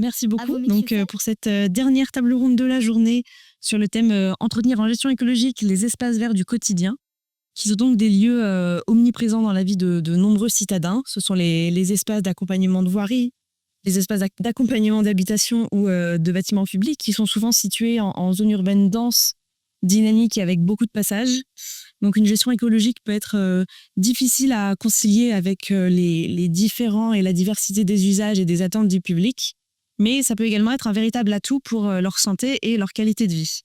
Merci À vous, beaucoup. monsieur Donc, Fay. pour cette dernière table ronde de la journée sur le thème entretenir en gestion écologique les espaces verts du quotidien, qui sont donc des lieux omniprésents dans la vie de nombreux citadins. Ce sont les espaces d'accompagnement de voirie, les espaces d'accompagnement d'habitation ou de bâtiments publics qui sont souvent situés en zone urbaine dense, dynamique et avec beaucoup de passages. Donc une gestion écologique peut être difficile à concilier avec les différents et la diversité des usages et des attentes du public, mais ça peut également être un véritable atout pour leur santé et leur qualité de vie.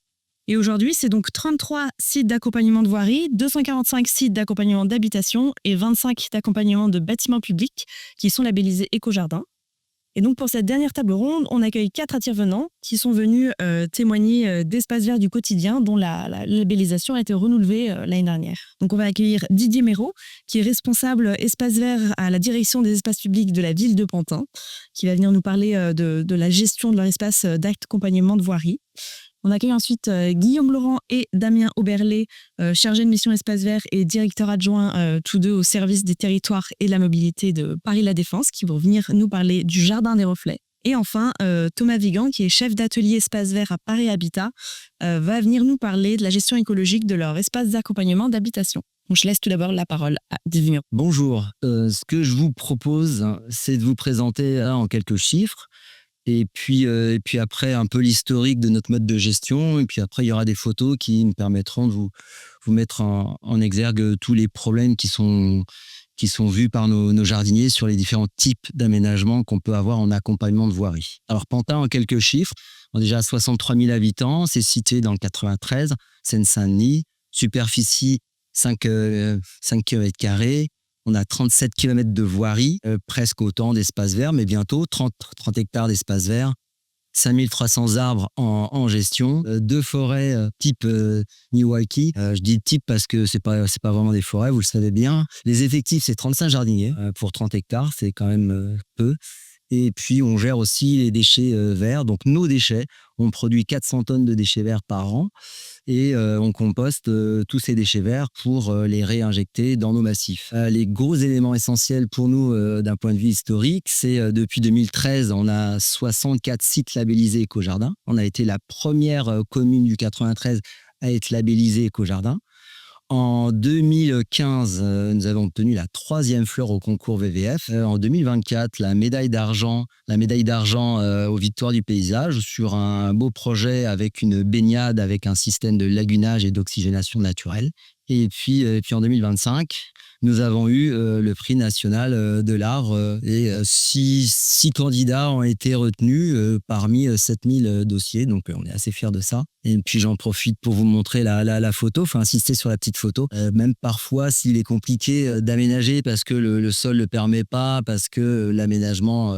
Et aujourd'hui, c'est donc 33 sites d'accompagnement de voirie, 245 sites d'accompagnement d'habitation et 25 d'accompagnement de bâtiments publics qui sont labellisés Éco-Jardin. Et donc pour cette dernière table ronde, on accueille 4 intervenants qui sont venus témoigner d'espaces verts du quotidien dont la labellisation a été renouvelée l'année dernière. Donc on va accueillir Didier Méraud, qui est responsable espaces verts à la direction des espaces publics de la ville de Pantin, qui va venir nous parler de la gestion de leur espace d'accompagnement de voirie. On accueille ensuite Guillaume Laurent et Damien Auberlet, chargés de mission espace vert et directeur adjoint, tous deux au service des territoires et de la mobilité de Paris La Défense, qui vont venir nous parler du Jardin des Reflets. Et enfin, Thomas Vigan, qui est chef d'atelier espace vert à Paris Habitat, va venir nous parler de la gestion écologique de leur espace d'accompagnement d'habitation. Donc, je laisse tout d'abord la parole à Didier. Bonjour, ce que je vous propose, c'est de vous présenter en quelques chiffres. Et puis après, un peu l'historique de notre mode de gestion. Et puis après, il y aura des photos qui me permettront de vous mettre en exergue tous les problèmes qui sont vus par nos jardiniers sur les différents types d'aménagements qu'on peut avoir en accompagnement de voirie. Alors, Pantin, en quelques chiffres, on a déjà 63 000 habitants. C'est situé dans le 93, Seine-Saint-Denis. Superficie 5 km². On a 37 km de voirie, presque autant d'espaces verts, mais bientôt 30 hectares d'espaces verts, 5300 arbres en gestion, 2 forêts type Milwaukee. Je dis type parce que c'est pas vraiment des forêts, vous le savez bien. Les effectifs, c'est 35 jardiniers pour 30 hectares, c'est quand même peu. Et puis, on gère aussi les déchets verts. Donc, nos déchets, on produit 400 tonnes de déchets verts par an et on composte tous ces déchets verts pour les réinjecter dans nos massifs. Les gros éléments essentiels pour nous d'un point de vue historique, c'est depuis 2013, on a 64 sites labellisés Éco-Jardin. On a été la première commune du 93 à être labellisée Éco-Jardin. En 2015, nous avons obtenu la 3e fleur au concours VVF. En 2024, la médaille d'argent aux Victoires du paysage sur un beau projet avec une baignade avec un système de lagunage et d'oxygénation naturelle. Et puis en 2025, nous avons eu le prix national de l'art et 6 candidats ont été retenus parmi 7000 dossiers. Donc, on est assez fiers de ça. Et puis, j'en profite pour vous montrer la photo, enfin insister sur la petite photo. Même parfois, s'il est compliqué d'aménager parce que le sol ne le permet pas, parce que l'aménagement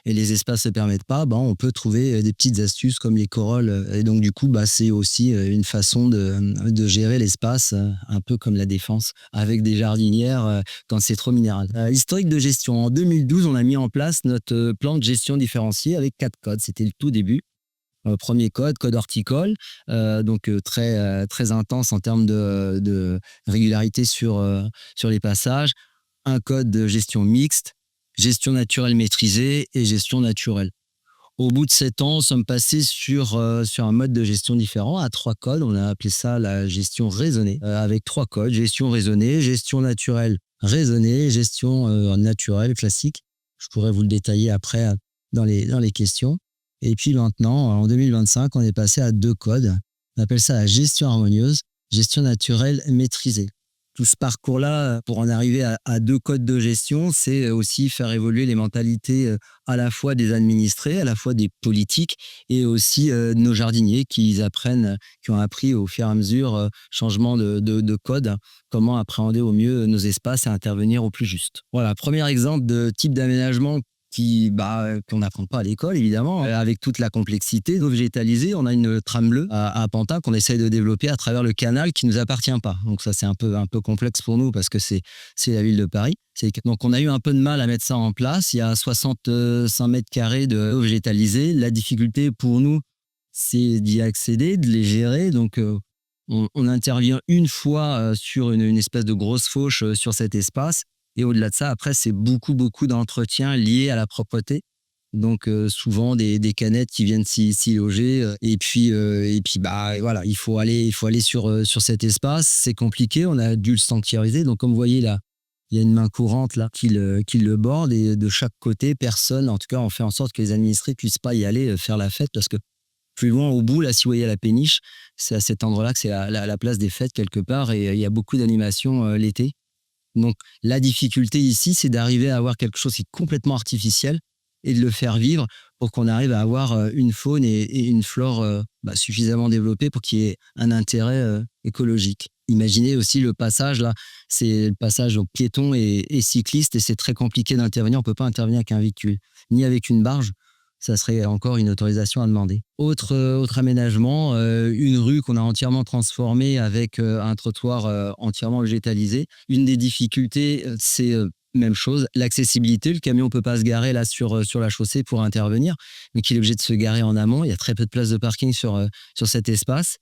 et les espaces ne le permettent pas, on peut trouver des petites astuces comme les corolles. Et donc, du coup, c'est aussi une façon de gérer l'espace, un peu comme la défense, avec des jardinières quand c'est trop minéral. Historique de gestion. En 2012, on a mis en place notre plan de gestion différencié avec 4 codes. C'était le tout début. Premier code horticole, donc très intense en termes de régularité sur les passages. Un code de gestion mixte, gestion naturelle maîtrisée et gestion naturelle. Au bout de 7 ans, nous sommes passés sur un mode de gestion différent, à 3 codes. On a appelé ça la gestion raisonnée, avec 3 codes. Gestion raisonnée, gestion naturelle raisonnée, gestion naturelle classique. Je pourrais vous le détailler après dans les questions. Et puis maintenant, en 2025, on est passé à 2 codes. On appelle ça la gestion harmonieuse, gestion naturelle maîtrisée. Tout ce parcours-là, pour en arriver à 2 codes de gestion, c'est aussi faire évoluer les mentalités à la fois des administrés, à la fois des politiques et aussi de nos jardiniers qui ont appris au fur et à mesure, changement de code, comment appréhender au mieux nos espaces et intervenir au plus juste. Voilà, premier exemple de type d'aménagement qu'on n'apprend pas à l'école, évidemment, avec toute la complexité. Nous, végétalisés, on a une trame bleue à Pantin qu'on essaye de développer à travers le canal qui ne nous appartient pas. Donc ça, c'est un peu complexe pour nous parce que c'est la ville de Paris. Donc on a eu un peu de mal à mettre ça en place. Il y a 65 mètres carrés de eau végétalisée. La difficulté pour nous, c'est d'y accéder, de les gérer. Donc on intervient une fois sur une espèce de grosse fauche sur cet espace. Et au-delà de ça, après, c'est beaucoup d'entretien lié à la propreté. Donc souvent des canettes qui viennent s'y loger. Et puis bah voilà, il faut aller sur cet espace. C'est compliqué, on a dû le sanctuariser. Donc comme vous voyez là, il y a une main courante là qui le borde, et de chaque côté, personne, en tout cas, on fait en sorte que les administrés puissent pas y aller faire la fête, parce que plus loin au bout, là, si vous voyez la péniche, c'est à cet endroit-là que c'est la place des fêtes quelque part, et il y a beaucoup d'animations l'été. Donc la difficulté ici, c'est d'arriver à avoir quelque chose qui est complètement artificiel et de le faire vivre pour qu'on arrive à avoir une faune et une flore suffisamment développée pour qu'il y ait un intérêt écologique. Imaginez aussi le passage là, c'est le passage aux piétons et cyclistes, et c'est très compliqué d'intervenir. On ne peut pas intervenir avec un véhicule, ni avec une barge. Ça serait encore une autorisation à demander. Autre aménagement, une rue qu'on a entièrement transformée avec un trottoir entièrement végétalisé. Une des difficultés, c'est même chose, l'accessibilité. Le camion ne peut pas se garer là sur la chaussée pour intervenir, mais qu'il est obligé de se garer en amont. Il y a très peu de places de parking sur cet espace.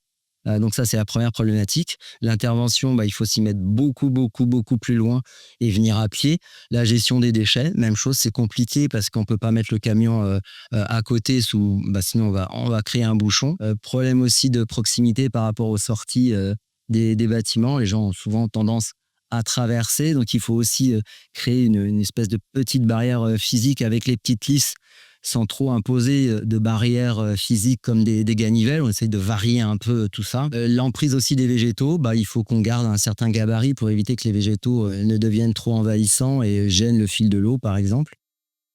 Donc ça, c'est la première problématique. L'intervention, il faut s'y mettre beaucoup, beaucoup, beaucoup plus loin et venir à pied. La gestion des déchets, même chose, c'est compliqué parce qu'on ne peut pas mettre le camion à côté, sinon on va créer un bouchon. Problème aussi de proximité par rapport aux sorties des bâtiments. Les gens ont souvent tendance à traverser, donc il faut aussi créer une espèce de petite barrière physique avec les petites lisses, sans trop imposer de barrières physiques comme des ganivelles. On essaye de varier un peu tout ça. L'emprise aussi des végétaux, il faut qu'on garde un certain gabarit pour éviter que les végétaux ne deviennent trop envahissants et gênent le fil de l'eau, par exemple.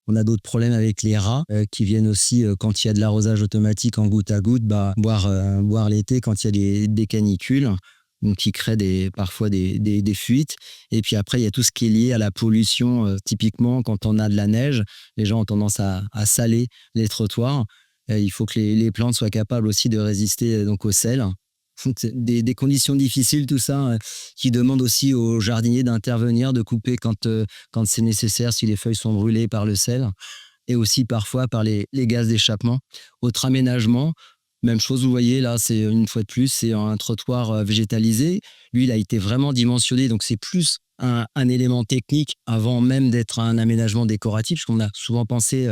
On a d'autres problèmes avec les rats qui viennent aussi quand il y a de l'arrosage automatique en goutte à goutte, boire l'été quand il y a des canicules, donc qui créent parfois des fuites. Et puis après, il y a tout ce qui est lié à la pollution. Typiquement, quand on a de la neige, les gens ont tendance à saler les trottoirs. Il faut que les plantes soient capables aussi de résister donc au sel. C'est des conditions difficiles, tout ça, qui demandent aussi aux jardiniers d'intervenir, de couper quand c'est nécessaire, si les feuilles sont brûlées par le sel, et aussi parfois par les gaz d'échappement. Autre aménagement, même chose, vous voyez, là, c'est une fois de plus, c'est un trottoir végétalisé. Lui, il a été vraiment dimensionné, donc c'est plus un élément technique avant même d'être un aménagement décoratif, parce qu'on a souvent pensé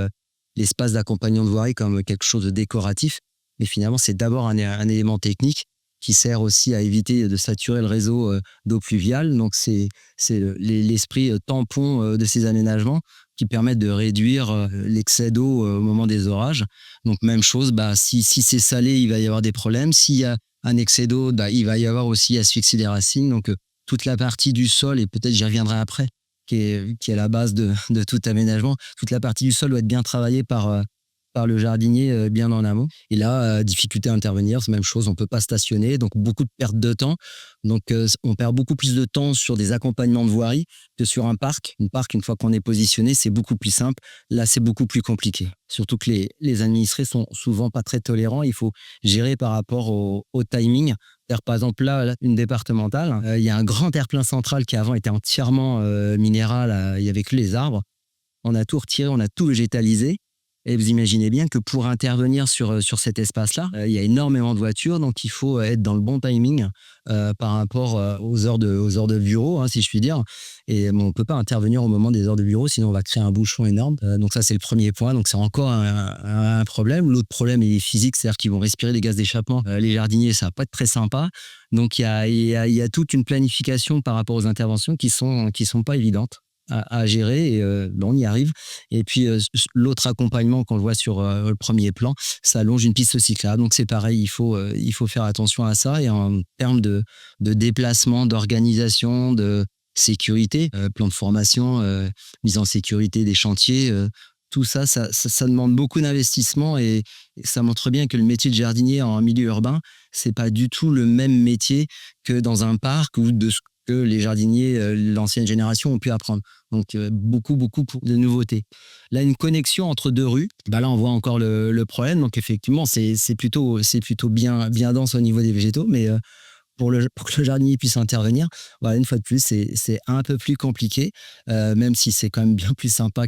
l'espace d'accompagnement de voirie comme quelque chose de décoratif, mais finalement, c'est d'abord un élément technique qui sert aussi à éviter de saturer le réseau d'eau pluviale. Donc, c'est l'esprit tampon de ces aménagements qui permettent de réduire l'excès d'eau au moment des orages. Donc, même chose, si c'est salé, il va y avoir des problèmes. S'il y a un excès d'eau, il va y avoir aussi asphyxie des racines. Donc, toute la partie du sol, et peut-être j'y reviendrai après, qui est la base de tout aménagement, toute la partie du sol doit être bien travaillée par le jardinier bien en amont. Et là, difficulté à intervenir, c'est la même chose, on ne peut pas stationner, donc beaucoup de perte de temps. Donc on perd beaucoup plus de temps sur des accompagnements de voirie que sur un parc. Une fois qu'on est positionné, c'est beaucoup plus simple. Là, c'est beaucoup plus compliqué. Surtout que les administrés sont souvent pas très tolérants. Il faut gérer par rapport au timing. Par exemple, là, une départementale, il y a un grand terre-plein central qui avant était entièrement minéral, il n'y avait que les arbres. On a tout retiré, on a tout végétalisé. Et vous imaginez bien que pour intervenir sur cet espace-là, il y a énormément de voitures, donc il faut être dans le bon timing par rapport aux heures de bureau, si je puis dire. Et on ne peut pas intervenir au moment des heures de bureau, sinon on va créer un bouchon énorme. Donc ça, c'est le premier point. Donc c'est encore un problème. L'autre problème est physique, c'est-à-dire qu'ils vont respirer des gaz d'échappement. Les jardiniers, ça va pas être très sympa. Donc il y a toute une planification par rapport aux interventions qui sont pas évidentes à gérer, et on y arrive. Et puis l'autre accompagnement qu'on voit sur le premier plan, ça longe une piste cyclable, donc c'est pareil, il faut faire attention à ça. Et en termes de déplacement, d'organisation, de sécurité, plan de formation, mise en sécurité des chantiers, tout ça, ça demande beaucoup d'investissement, et ça montre bien que le métier de jardinier en milieu urbain, c'est pas du tout le même métier que dans un parc ou de ce que les jardiniers, l'ancienne génération, ont pu apprendre. Donc, beaucoup de nouveautés. Là, une connexion entre deux rues, là, on voit encore le problème. Donc, effectivement, c'est plutôt bien dense au niveau des végétaux, mais pour que le jardinier puisse intervenir, une fois de plus, c'est un peu plus compliqué, même si c'est quand même bien plus sympa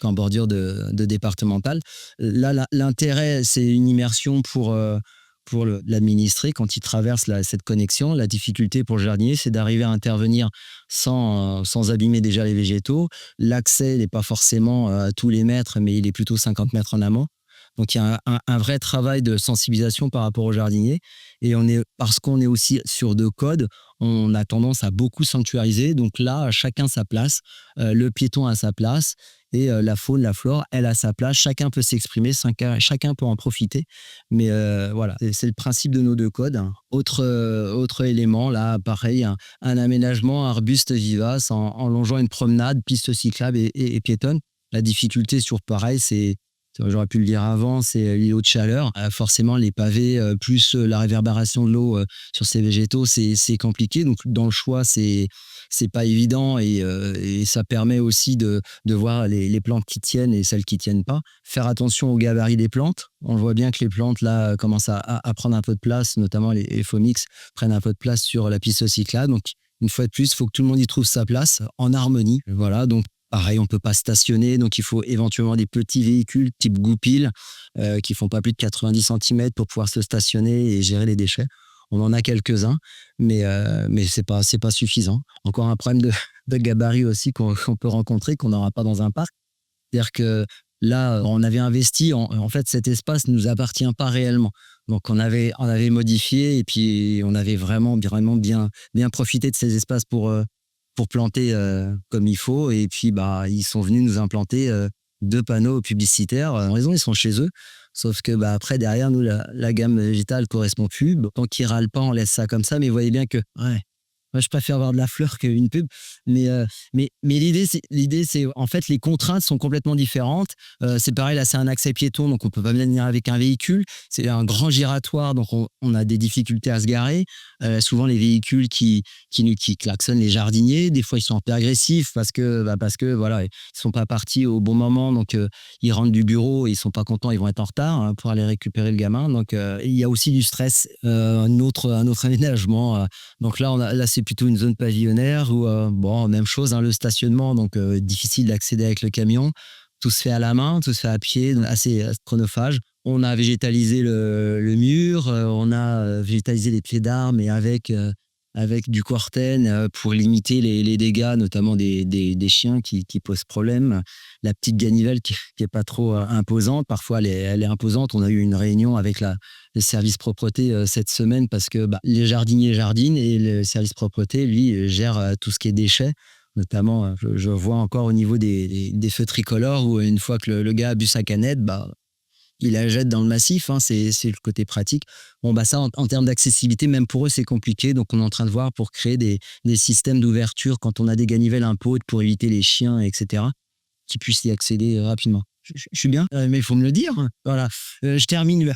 qu'en bordure de départementale. Là, l'intérêt, c'est une immersion pour pour l'administrer quand il traverse cette connexion. La difficulté pour le jardinier, c'est d'arriver à intervenir sans abîmer déjà les végétaux. L'accès n'est pas forcément à tous les mètres, mais il est plutôt 50 mètres en amont. Donc, il y a un vrai travail de sensibilisation par rapport aux jardiniers. Et parce qu'on est aussi sur 2 codes, on a tendance à beaucoup sanctuariser. Donc là, chacun sa place. Le piéton a sa place et la faune, la flore, elle a sa place. Chacun peut s'exprimer, chacun peut en profiter. Mais voilà, c'est le principe de nos 2 codes. Autre élément, là, pareil, un aménagement arbuste vivace en longeant une promenade, piste cyclable et piétonne. La difficulté sur pareil, j'aurais pu le dire avant, c'est l'îlot de chaleur. Forcément, les pavés, plus la réverbération de l'eau sur ces végétaux, c'est compliqué. Donc, dans le choix, c'est pas évident et ça permet aussi de voir les plantes qui tiennent et celles qui tiennent pas. Faire attention au gabarit des plantes. On voit bien que les plantes, là, commencent à prendre un peu de place, notamment les phomix prennent un peu de place sur la piste cyclable. Donc, une fois de plus, il faut que tout le monde y trouve sa place en harmonie. Voilà, donc pareil, on ne peut pas stationner, donc il faut éventuellement des petits véhicules type goupil qui ne font pas plus de 90 cm pour pouvoir se stationner et gérer les déchets. On en a quelques-uns, mais c'est pas suffisant. Encore un problème de gabarit aussi qu'on peut rencontrer, qu'on n'aura pas dans un parc. C'est-à-dire que là, on avait investi, en fait, cet espace ne nous appartient pas réellement. Donc, on avait modifié et puis on avait vraiment bien profité de ces espaces pour planter comme il faut. Et puis, ils sont venus nous implanter 2 panneaux publicitaires. En raison, ils sont chez eux. Sauf que après, derrière, nous, la gamme végétale correspond plus. Bon, tant qu'ils râlent pas, on laisse ça comme ça. Mais vous voyez bien que, ouais, moi, je préfère avoir de la fleur qu'une pub. Mais l'idée, c'est en fait, les contraintes sont complètement différentes. C'est pareil, là, c'est un accès piéton, donc on peut pas venir avec un véhicule. C'est un grand giratoire, donc on a des difficultés à se garer. Souvent, les véhicules qui klaxonnent les jardiniers, des fois, ils sont un peu agressifs parce que voilà, ils sont pas partis au bon moment, donc ils rentrent du bureau, et ils sont pas contents, ils vont être en retard pour aller récupérer le gamin. Donc, il y a aussi du stress, un autre aménagement. Donc là, c'est plutôt une zone pavillonnaire où, même chose, le stationnement, donc difficile d'accéder avec le camion. Tout se fait à la main, tout se fait à pied, assez chronophage. On a végétalisé le mur, on a végétalisé les pieds d'arbres, mais avec du corten pour limiter les dégâts, notamment des chiens qui posent problème. La petite ganivelle qui est pas trop imposante. Parfois, elle est imposante. On a eu une réunion avec le service propreté cette semaine parce que les jardiniers jardinent et le service propreté, lui, gère tout ce qui est déchets. Notamment, je vois encore au niveau des feux tricolores où une fois que le gars a bu sa canette, il la jette dans le massif, c'est le côté pratique. Ça, en termes d'accessibilité, même pour eux, c'est compliqué. Donc, on est en train de voir pour créer des systèmes d'ouverture quand on a des ganivelles un peu hautes pour éviter les chiens, etc., qui puissent y accéder rapidement. Je suis bien, mais il faut me le dire. Voilà. Je termine.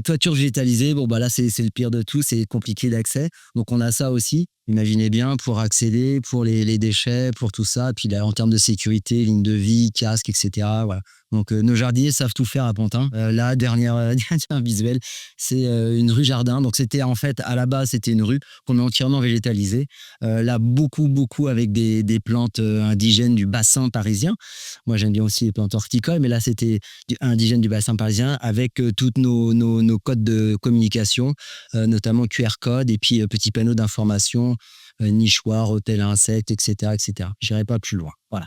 Toiture végétalisée. Là, c'est le pire de tout. C'est compliqué d'accès. Donc, on a ça aussi. Imaginez bien, pour accéder, pour les déchets, pour tout ça. Puis là, en termes de sécurité, ligne de vie, casque, etc. Voilà. Donc, nos jardiniers savent tout faire à Pantin. Là, dernier visuel, c'est une rue jardin. Donc, c'était en fait, à la base, c'était une rue qu'on a entièrement végétalisée. Là, beaucoup avec des plantes indigènes du bassin parisien. Moi, j'aime bien aussi les plantes horticoles, mais là, c'était indigène du bassin parisien avec toutes nos codes de communication, notamment QR code et puis petits panneaux d'information, nichoir, hôtel à insectes, etc., etc. J'irai pas plus loin. Voilà.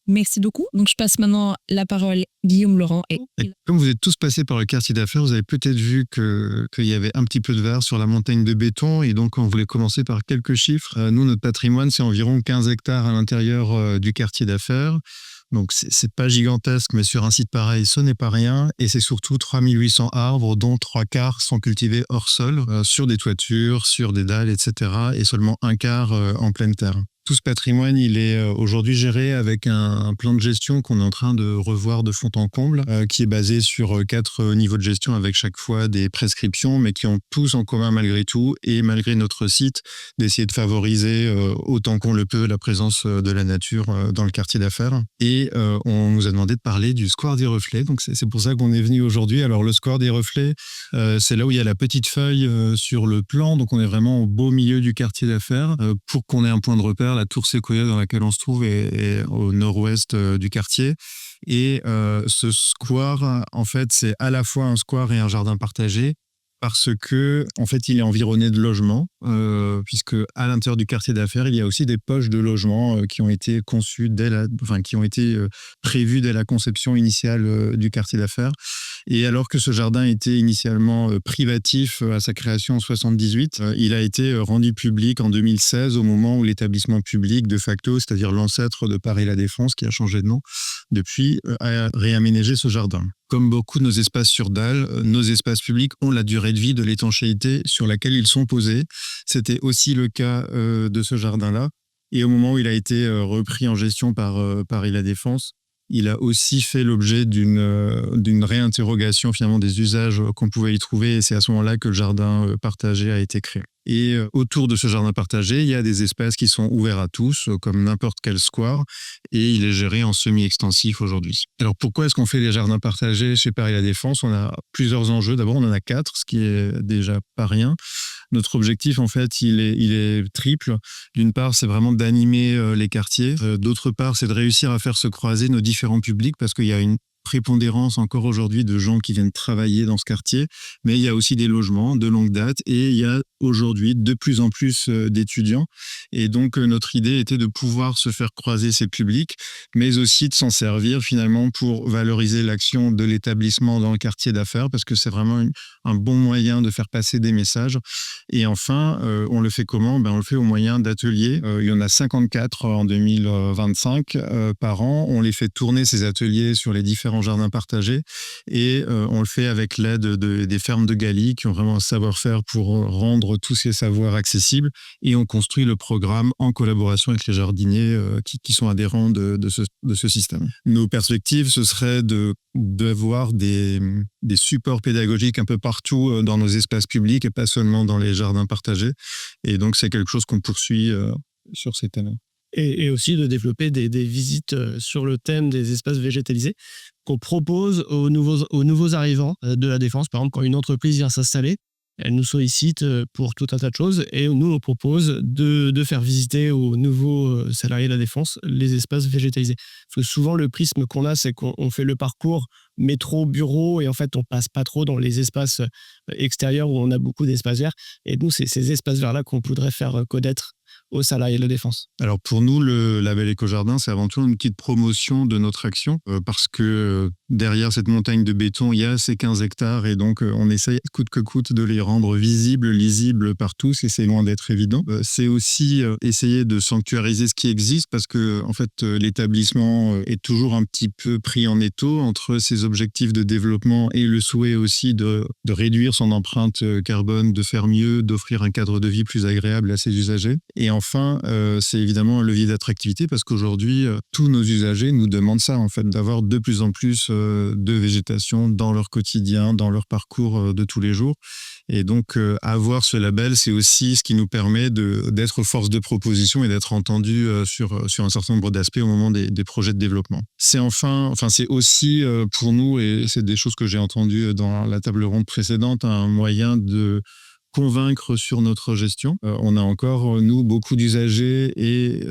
Merci beaucoup. Donc, je passe maintenant la parole à Guillaume Laurent. Et comme vous êtes tous passés par le quartier d'affaires, vous avez peut-être vu qu'il y avait un petit peu de verre sur la montagne de béton. Et donc, on voulait commencer par quelques chiffres. Nous, notre patrimoine, c'est environ 15 hectares à l'intérieur du quartier d'affaires. Donc, c'est pas gigantesque, mais sur un site pareil, ce n'est pas rien. Et c'est surtout 3800 arbres, dont 3/4 sont cultivés hors sol, sur des toitures, sur des dalles, etc. Et seulement 1/4 en pleine terre. Tout ce patrimoine, il est aujourd'hui géré avec un plan de gestion qu'on est en train de revoir de fond en comble, qui est basé sur 4 niveaux de gestion avec chaque fois des prescriptions, mais qui ont tous en commun malgré tout, et malgré notre site, d'essayer de favoriser autant qu'on le peut la présence de la nature dans le quartier d'affaires. Et on nous a demandé de parler du square des reflets, donc c'est pour ça qu'on est venu aujourd'hui. Alors le square des reflets, c'est là où il y a la petite feuille sur le plan, donc on est vraiment au beau milieu du quartier d'affaires, pour qu'on ait un point de repère. La tour Séquoia dans laquelle on se trouve est au nord-ouest du quartier. Et ce square, en fait, c'est à la fois un square et un jardin partagé. parce que en fait il est environné de logements, puisque à l'intérieur du quartier d'affaires il y a aussi des poches de logements qui ont été conçues qui ont été prévues dès la conception initiale du quartier d'affaires. Et alors que ce jardin était initialement privatif à sa création en 78, il a été rendu public en 2016 au moment où l'établissement public de facto, c'est-à-dire l'ancêtre de Paris La Défense qui a changé de nom depuis, a réaménagé ce jardin. Comme beaucoup de nos espaces sur dalles, nos espaces publics ont la durée de vie de l'étanchéité sur laquelle ils sont posés. C'était aussi le cas de ce jardin-là. Et au moment où il a été repris en gestion par Paris La Défense, il a aussi fait l'objet d'une réinterrogation finalement des usages qu'on pouvait y trouver. Et c'est à ce moment-là que le jardin partagé a été créé. Et autour de ce jardin partagé, il y a des espaces qui sont ouverts à tous, comme n'importe quel square, et il est géré en semi-extensif aujourd'hui. Alors pourquoi est-ce qu'on fait les jardins partagés chez Paris La Défense ? On a plusieurs enjeux. D'abord, on en a 4, ce qui est déjà pas rien. Notre objectif, en fait, il est triple. D'une part, c'est vraiment d'animer les quartiers. D'autre part, c'est de réussir à faire se croiser nos différents publics, parce qu'il y a une prépondérance encore aujourd'hui de gens qui viennent travailler dans ce quartier, mais il y a aussi des logements de longue date et il y a aujourd'hui de plus en plus d'étudiants. Et donc, notre idée était de pouvoir se faire croiser ces publics, mais aussi de s'en servir finalement pour valoriser l'action de l'établissement dans le quartier d'affaires, parce que c'est vraiment un bon moyen de faire passer des messages. Et enfin, on le fait comment ? On le fait au moyen d'ateliers. Il y en a 54 en 2025 par an. On les fait tourner, ces ateliers, sur les différents jardins partagés, et on le fait avec l'aide des fermes de Galie qui ont vraiment un savoir-faire pour rendre tous ces savoirs accessibles, et on construit le programme en collaboration avec les jardiniers qui sont adhérents de ce système. Nos perspectives, ce serait d'avoir des supports pédagogiques un peu partout dans nos espaces publics et pas seulement dans les jardins partagés, et donc c'est quelque chose qu'on poursuit sur ces thèmes. Et aussi de développer des visites sur le thème des espaces végétalisés qu'on propose aux nouveaux arrivants de la Défense. Par exemple, quand une entreprise vient s'installer, elle nous sollicite pour tout un tas de choses, et nous, on propose de faire visiter aux nouveaux salariés de la Défense les espaces végétalisés. Parce que souvent, le prisme qu'on a, c'est qu'on fait le parcours métro, bureau, et en fait, on passe pas trop dans les espaces extérieurs où on a beaucoup d'espaces verts. Et nous, c'est ces espaces verts-là qu'on voudrait faire connaître aux salariés de la Défense. Alors pour nous, le label Éco-Jardin, c'est avant tout une petite promotion de notre action, parce que derrière cette montagne de béton, il y a ces 15 hectares, et donc on essaye coûte que coûte de les rendre visibles, lisibles par tous, et c'est loin d'être évident. C'est aussi essayer de sanctuariser ce qui existe, parce que en fait l'établissement est toujours un petit peu pris en étau entre ses objectifs de développement et le souhait aussi de réduire son empreinte carbone, de faire mieux, d'offrir un cadre de vie plus agréable à ses usagers. Et enfin, c'est évidemment un levier d'attractivité, parce qu'aujourd'hui, tous nos usagers nous demandent ça, en fait, d'avoir de plus en plus de végétation dans leur quotidien, dans leur parcours de tous les jours. Et donc, avoir ce label, c'est aussi ce qui nous permet d'être force de proposition et d'être entendu sur un certain nombre d'aspects au moment des projets de développement. C'est aussi pour nous, et c'est des choses que j'ai entendues dans la table ronde précédente, un moyen de convaincre sur notre gestion. On a encore, nous, beaucoup d'usagers, et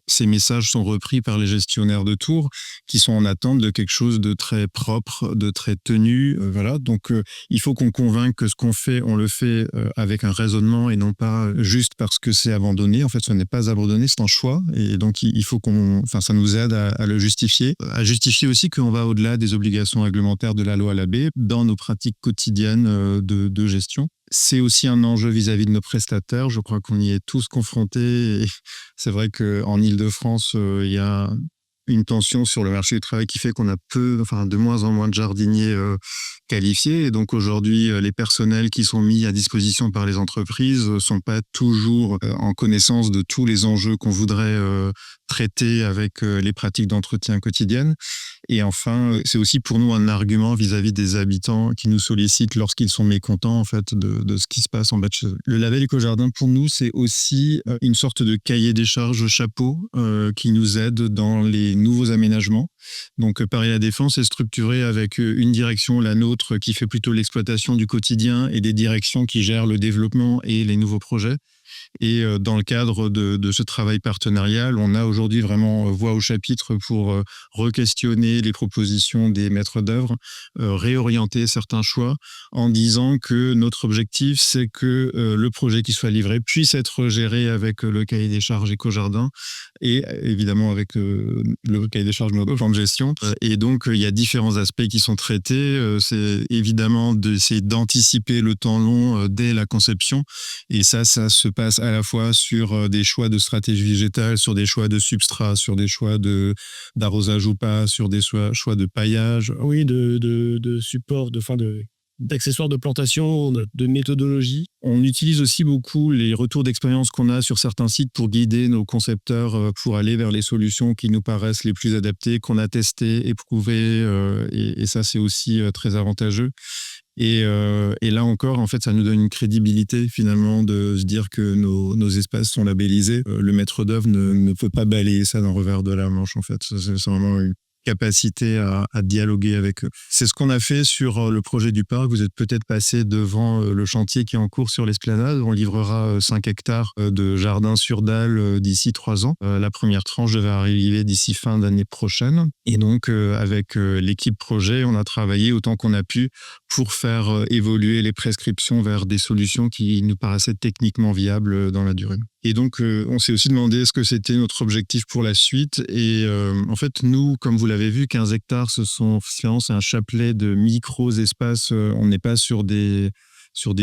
ces messages sont repris par les gestionnaires de tours qui sont en attente de quelque chose de très propre, de très tenu. Voilà. Donc, il faut qu'on convainque que ce qu'on fait, on le fait avec un raisonnement et non pas juste parce que c'est abandonné. En fait, ce n'est pas abandonné, c'est un choix. Et donc, il faut ça nous aide à le justifier. À justifier aussi qu'on va au-delà des obligations réglementaires de la loi Labbé dans nos pratiques quotidiennes de gestion. C'est aussi un enjeu vis-à-vis de nos prestataires. Je crois qu'on y est tous confrontés. Et c'est vrai qu'en Île-de-France, il y a une tension sur le marché du travail qui fait qu'on a de moins en moins de jardiniers qualifiés. Et donc aujourd'hui, les personnels qui sont mis à disposition par les entreprises ne sont pas toujours en connaissance de tous les enjeux qu'on voudrait traiter avec les pratiques d'entretien quotidiennes. Et enfin, c'est aussi pour nous un argument vis-à-vis des habitants qui nous sollicitent lorsqu'ils sont mécontents en fait de ce qui se passe en bas de chez eux. Le label Éco-Jardin, pour nous, c'est aussi une sorte de cahier des charges chapeau qui nous aide dans les nouveaux aménagements. Donc Paris La Défense est structuré avec une direction, la nôtre, qui fait plutôt l'exploitation du quotidien, et des directions qui gèrent le développement et les nouveaux projets. Et dans le cadre de ce travail partenarial, on a aujourd'hui vraiment voix au chapitre pour re-questionner les propositions des maîtres d'œuvre, réorienter certains choix en disant que notre objectif, c'est que le projet qui soit livré puisse être géré avec le cahier des charges Éco-Jardin et évidemment avec le cahier des charges de notre plan de gestion. Et donc, il y a différents aspects qui sont traités. C'est évidemment d'essayer d'anticiper le temps long dès la conception. Et ça se passe à la fois sur des choix de stratégie végétale, sur des choix de substrat, sur des choix d'arrosage ou pas, sur des choix de paillage. Oui, de support, d'accessoires de plantation, de méthodologie. On utilise aussi beaucoup les retours d'expérience qu'on a sur certains sites pour guider nos concepteurs pour aller vers les solutions qui nous paraissent les plus adaptées, qu'on a testées, éprouvées, et ça c'est aussi très avantageux. Et là encore, en fait, ça nous donne une crédibilité finalement de se dire que nos espaces sont labellisés. Le maître d'œuvre ne peut pas balayer ça d'un revers de la manche, en fait. C'est vraiment une capacité à dialoguer avec eux. C'est ce qu'on a fait sur le projet du parc. Vous êtes peut-être passé devant le chantier qui est en cours sur l'esplanade. On livrera 5 hectares de jardin sur dalle d'ici 3 ans. La première tranche devait arriver d'ici fin d'année prochaine. Et donc, avec l'équipe projet, on a travaillé autant qu'on a pu pour faire évoluer les prescriptions vers des solutions qui nous paraissaient techniquement viables dans la durée. Et donc, on s'est aussi demandé ce que c'était notre objectif pour la suite. Et en fait, nous, comme vous l'avez vu, 15 hectares, c'est un chapelet de micro-espaces. On n'est pas sur des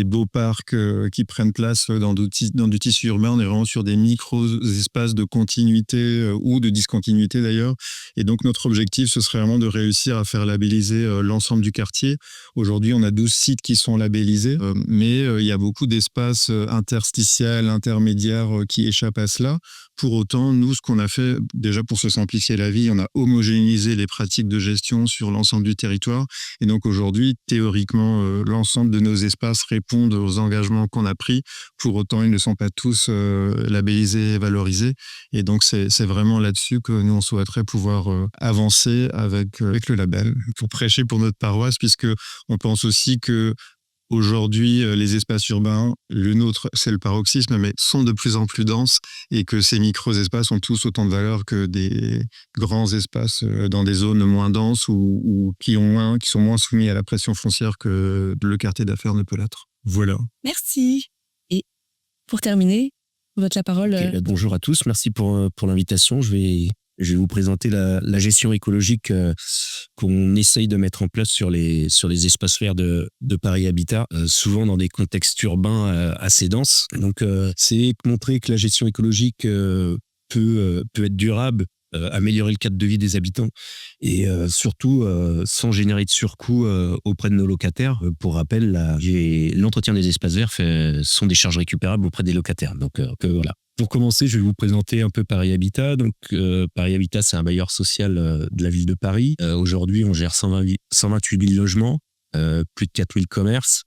beaux parcs qui prennent place dans du tissu urbain. On est vraiment sur des micro-espaces de continuité ou de discontinuité d'ailleurs. Et donc, notre objectif, ce serait vraiment de réussir à faire labelliser l'ensemble du quartier. Aujourd'hui, on a 12 sites qui sont labellisés, mais il y a beaucoup d'espaces interstitiels, intermédiaires qui échappent à cela. Pour autant, nous, ce qu'on a fait, déjà pour se simplifier la vie, on a homogénéisé les pratiques de gestion sur l'ensemble du territoire. Et donc aujourd'hui, théoriquement, l'ensemble de nos espaces répondent aux engagements qu'on a pris. Pour autant, ils ne sont pas tous labellisés et valorisés. Et donc, c'est vraiment là-dessus que nous, on souhaiterait pouvoir avancer avec le label pour prêcher pour notre paroisse, puisque on pense aussi que aujourd'hui, les espaces urbains, le nôtre, c'est le paroxysme, mais sont de plus en plus denses et que ces micro-espaces ont tous autant de valeur que des grands espaces dans des zones moins denses ou qui sont moins soumis à la pression foncière que le quartier d'affaires ne peut l'être. Voilà. Merci. Et pour terminer, la parole. Bonjour à tous, merci pour l'invitation. Je vais vous présenter la gestion écologique qu'on essaye de mettre en place sur les espaces verts de Paris Habitat, souvent dans des contextes urbains assez denses. Donc, c'est montrer que la gestion écologique peut être durable, améliorer le cadre de vie des habitants et surtout sans générer de surcoût auprès de nos locataires. Pour rappel, l'entretien des espaces verts sont des charges récupérables auprès des locataires. Donc, voilà. Pour commencer, je vais vous présenter un peu Paris Habitat. Donc, Paris Habitat, c'est un bailleur social de la ville de Paris. Aujourd'hui, on gère 128 000 logements, plus de 4 000 commerces,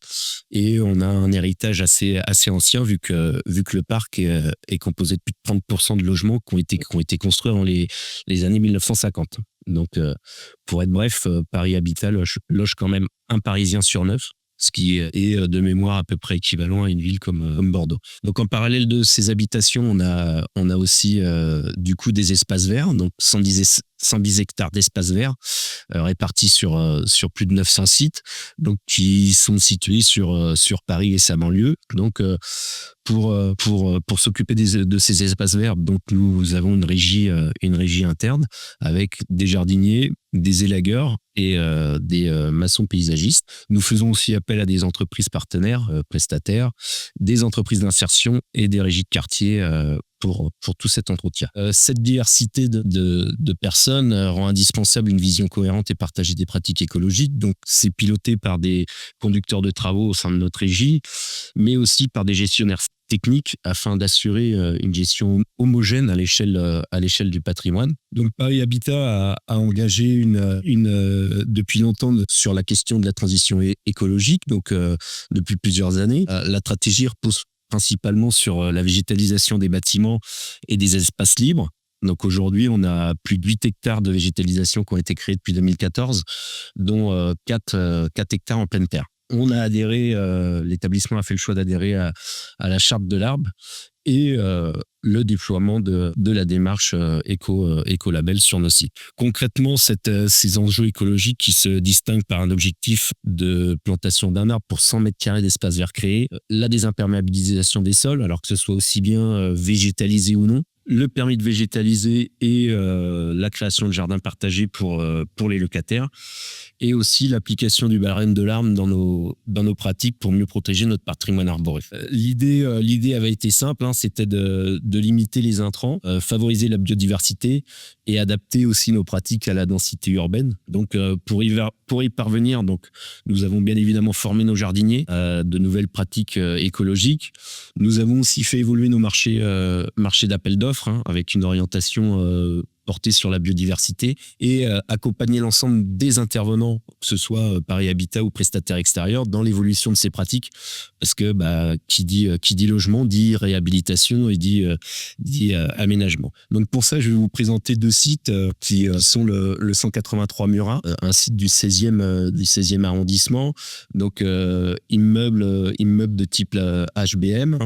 et on a un héritage assez ancien vu que le parc est composé de plus de 30% de logements qui ont été construits dans les années 1950. Donc, pour être bref, Paris Habitat loge quand même un Parisien sur 9. Ce qui est de mémoire à peu près équivalent à une ville comme Bordeaux. Donc en parallèle de ces habitations, on a aussi du coup des espaces verts, donc 110 hectares d'espaces verts répartis sur plus de 900 sites, donc qui sont situés sur Paris et sa banlieue. Donc pour s'occuper de ces espaces verts, donc nous avons une régie interne avec des jardiniers, des élagueurs et des maçons paysagistes. Nous faisons aussi appel à des entreprises partenaires, prestataires, des entreprises d'insertion et des régies de quartier pour tout cet entretien. Cette diversité de personnes rend indispensable une vision cohérente et partagée des pratiques écologiques. Donc, c'est piloté par des conducteurs de travaux au sein de notre régie, mais aussi par des gestionnaires techniques afin d'assurer une gestion homogène à l'échelle du patrimoine. Donc, Paris Habitat a engagé depuis longtemps sur la question de la transition écologique, donc depuis plusieurs années. La stratégie repose principalement sur la végétalisation des bâtiments et des espaces libres. Donc aujourd'hui, on a plus de 8 hectares de végétalisation qui ont été créés depuis 2014, dont 4 hectares en pleine terre. on a adhéré, l'établissement a fait le choix d'adhérer à la charte de l'arbre et le déploiement de la démarche écolabel sur nos sites. Concrètement, ces enjeux écologiques qui se distinguent par un objectif de plantation d'un arbre pour 100 mètres carrés d'espace vert créé, la désimperméabilisation des sols, alors que ce soit aussi bien végétalisé ou non, le permis de végétaliser et la création de jardins partagés pour les locataires, et aussi l'application du barème de l'arbre dans nos pratiques pour mieux protéger notre patrimoine arboré. L'idée avait été simple, c'était de limiter les intrants, favoriser la biodiversité et adapter aussi nos pratiques à la densité urbaine. Donc pour y parvenir, donc, nous avons bien évidemment formé nos jardiniers de nouvelles pratiques écologiques. Nous avons aussi fait évoluer nos marchés d'appel d'offres avec une orientation porter sur la biodiversité et accompagner l'ensemble des intervenants, que ce soit Paris Habitat ou prestataires extérieurs, dans l'évolution de ces pratiques. Parce que qui dit logement dit réhabilitation et dit aménagement. Donc pour ça, je vais vous présenter 2 sites qui sont le 183 Murat, un site du 16e arrondissement. Donc immeuble de type HBM,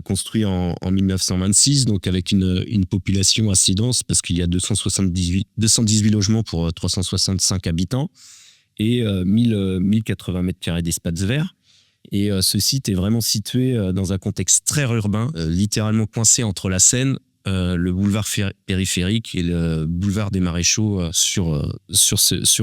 construit en 1926, donc avec une population assez dense parce qu'il y a 218 logements pour 365 habitants et 1080 mètres carrés d'espace vert. Et ce site est vraiment situé dans un contexte très urbain, littéralement coincé entre la Seine, le boulevard périphérique et le boulevard des Maréchaux sur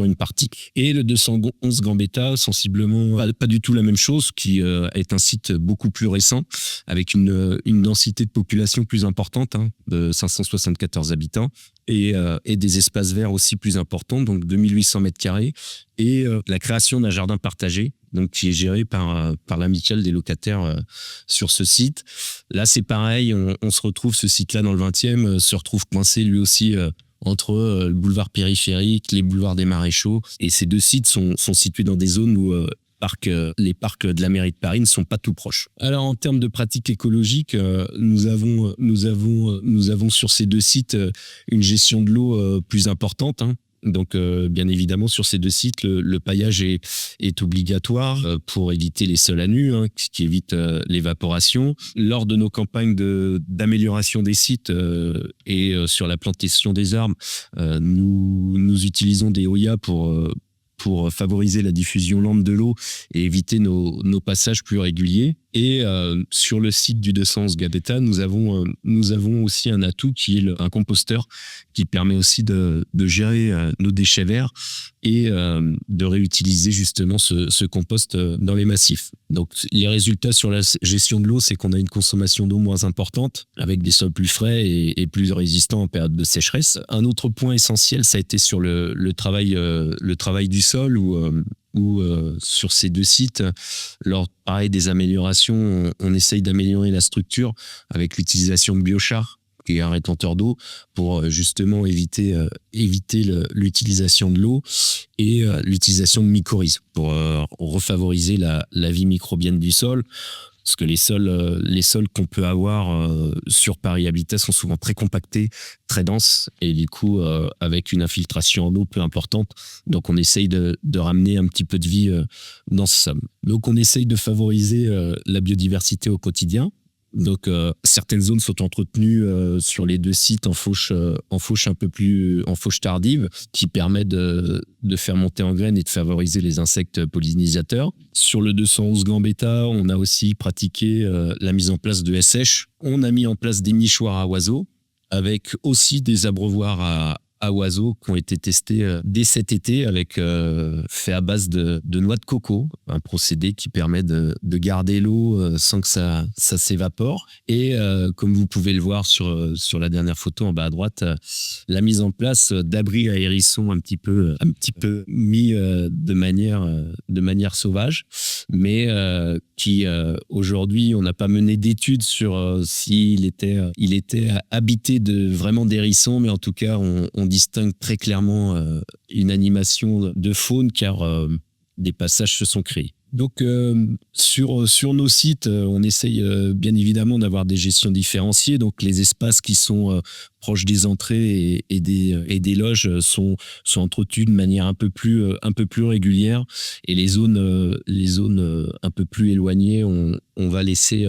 une partie. Et le 211 Gambetta, sensiblement pas du tout la même chose, qui est un site beaucoup plus récent, avec une densité de population plus importante, de 574 habitants, et des espaces verts aussi plus importants, donc 2800 mètres carrés, et la création d'un jardin partagé, donc qui est géré par l'amicale des locataires sur ce site. Là, c'est pareil, on se retrouve, ce site-là dans le 20e, se retrouve coincé lui aussi entre le boulevard périphérique, les boulevards des Maréchaux, et ces 2 sites sont situés dans des zones où les parcs de la mairie de Paris ne sont pas tout proches. Alors en termes de pratiques écologiques, nous avons sur ces 2 sites une gestion de l'eau plus importante. Donc bien évidemment sur ces 2 sites, le paillage est obligatoire pour éviter les sols à nu, qui évite l'évaporation. Lors de nos campagnes d'amélioration des sites et sur la plantation des arbres, nous utilisons des Oya pour favoriser la diffusion lente de l'eau et éviter nos passages plus réguliers. Et sur le site du 211 Gambetta, nous avons aussi un atout qui est un composteur qui permet aussi de gérer nos déchets verts et de réutiliser justement ce compost dans les massifs. Donc les résultats sur la gestion de l'eau, c'est qu'on a une consommation d'eau moins importante avec des sols plus frais et plus résistants en période de sécheresse. Un autre point essentiel, ça a été sur le travail du sol où sur ces 2 sites, lors pareil des améliorations, on essaye d'améliorer la structure avec l'utilisation de biochar, qui est un rétenteur d'eau, pour justement éviter l'utilisation de l'eau et l'utilisation de mycorhizes pour refavoriser la vie microbienne du sol. Parce que les sols qu'on peut avoir sur Paris Habitat sont souvent très compactés, très denses, et du coup, avec une infiltration en eau peu importante. Donc, on essaye de ramener un petit peu de vie dans ce sol. Donc, on essaye de favoriser la biodiversité au quotidien. Donc, certaines zones sont entretenues sur les 2 sites en fauche tardive, qui permet de faire monter en graines et de favoriser les insectes pollinisateurs. Sur le 211 Gambetta, on a aussi pratiqué la mise en place de SH. On a mis en place des nichoirs à oiseaux, avec aussi des abreuvoirs à oiseaux qui ont été testés dès cet été, avec fait à base de noix de coco, un procédé qui permet de garder l'eau sans que ça s'évapore. Et comme vous pouvez le voir sur la dernière photo en bas à droite, la mise en place d'abris à hérissons un petit peu mis de manière sauvage, mais qui aujourd'hui, on n'a pas mené d'études sur s'il était habité vraiment d'hérissons, mais en tout cas, on distingue très clairement une animation de faune car des passages se sont créés. Donc sur nos sites, on essaye bien évidemment d'avoir des gestions différenciées. Donc les espaces qui sont proches des entrées et des loges sont entretenus de manière un peu plus régulière. Et les zones un peu plus éloignées, on va laisser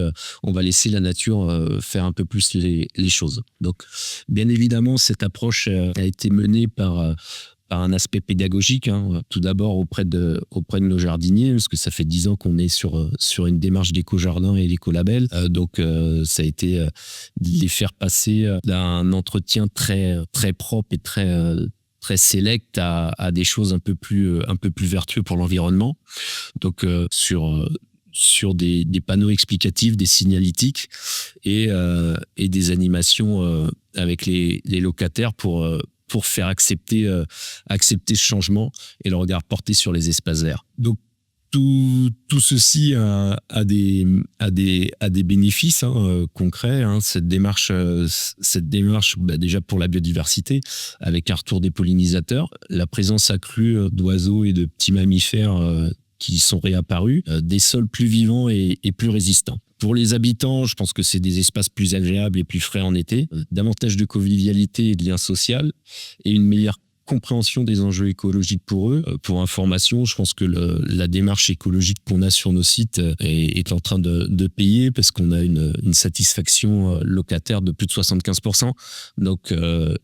la nature faire un peu plus les choses. Donc bien évidemment, cette approche a été menée par un aspect pédagogique, hein. Tout d'abord auprès de nos jardiniers, parce que ça fait 10 ans qu'on est sur une démarche d'éco-jardin et d'éco-label. Donc ça a été de les faire passer d'un entretien très, très propre et très sélect à des choses un peu plus vertueuses pour l'environnement. Donc sur des panneaux explicatifs, des signalétiques et des animations avec les locataires pour faire accepter ce changement et le regard porté sur les espaces verts. Donc tout ceci a des bénéfices concrets. Cette démarche déjà pour la biodiversité, avec un retour des pollinisateurs, la présence accrue d'oiseaux et de petits mammifères qui sont réapparus, des sols plus vivants et plus résistants. Pour les habitants, je pense que c'est des espaces plus agréables et plus frais en été, davantage de convivialité et de lien social, et une meilleure compréhension des enjeux écologiques pour eux. Pour information, je pense que la démarche écologique qu'on a sur nos sites est en train de payer, parce qu'on a une satisfaction locataire de plus de 75%. Donc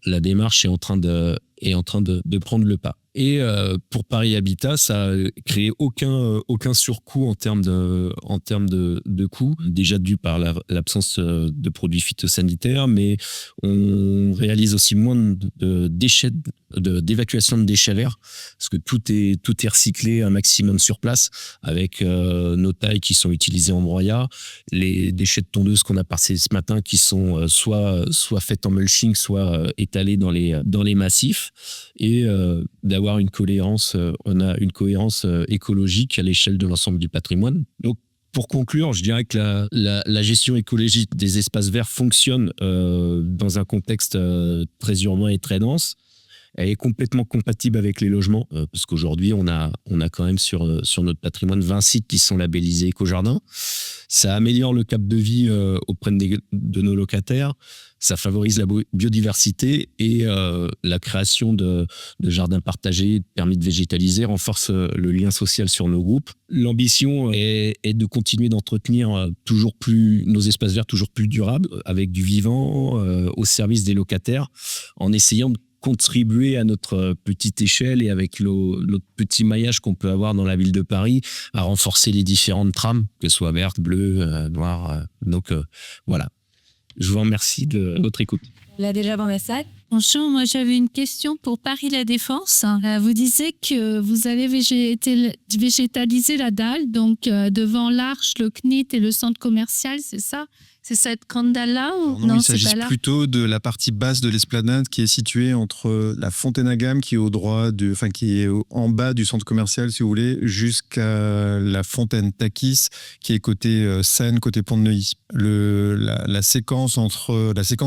la démarche est en train de prendre le pas. Et pour Paris Habitat, ça a créé aucun surcoût en termes de coûts, déjà dû par l'absence de produits phytosanitaires, mais on réalise aussi moins d'évacuation de déchets verts, parce que tout est recyclé un maximum sur place, avec nos tailles qui sont utilisées en broyat, les déchets de tondeuse qu'on a passés ce matin qui sont soit faits en mulching, soit étalés dans les massifs, et d'avoir une cohérence écologique à l'échelle de l'ensemble du patrimoine. Donc, pour conclure, je dirais que la gestion écologique des espaces verts fonctionne dans un contexte très urbain et très dense. Elle est complètement compatible avec les logements, parce qu'aujourd'hui, on a quand même sur notre patrimoine 20 sites qui sont labellisés éco-jardin. Ça améliore le cadre de vie auprès de nos locataires. Ça favorise la biodiversité et la création de jardins partagés, de permis de végétaliser, renforce le lien social sur nos groupes. L'ambition est de continuer d'entretenir nos espaces verts toujours plus durables, avec du vivant au service des locataires, en essayant de contribuer à notre petite échelle et avec notre petit maillage qu'on peut avoir dans la ville de Paris à renforcer les différentes trames, que ce soit verte, bleue, noire. Donc voilà. Je vous remercie de votre écoute. Là déjà bon message. Bonjour, moi j'avais une question pour Paris La Défense. Vous disiez que vous allez végétaliser la dalle, donc devant l'Arche, le CNIT et le centre commercial, c'est ça? C'est cette grande dalle-là ou Non, il c'est s'agit pas là? plutôt de la partie basse de l'esplanade qui est située entre la Fontaine à Gamme qui est qui est en bas du centre commercial, si vous voulez, jusqu'à la Fontaine Takis qui est côté Seine, côté Pont de Neuilly. La séquence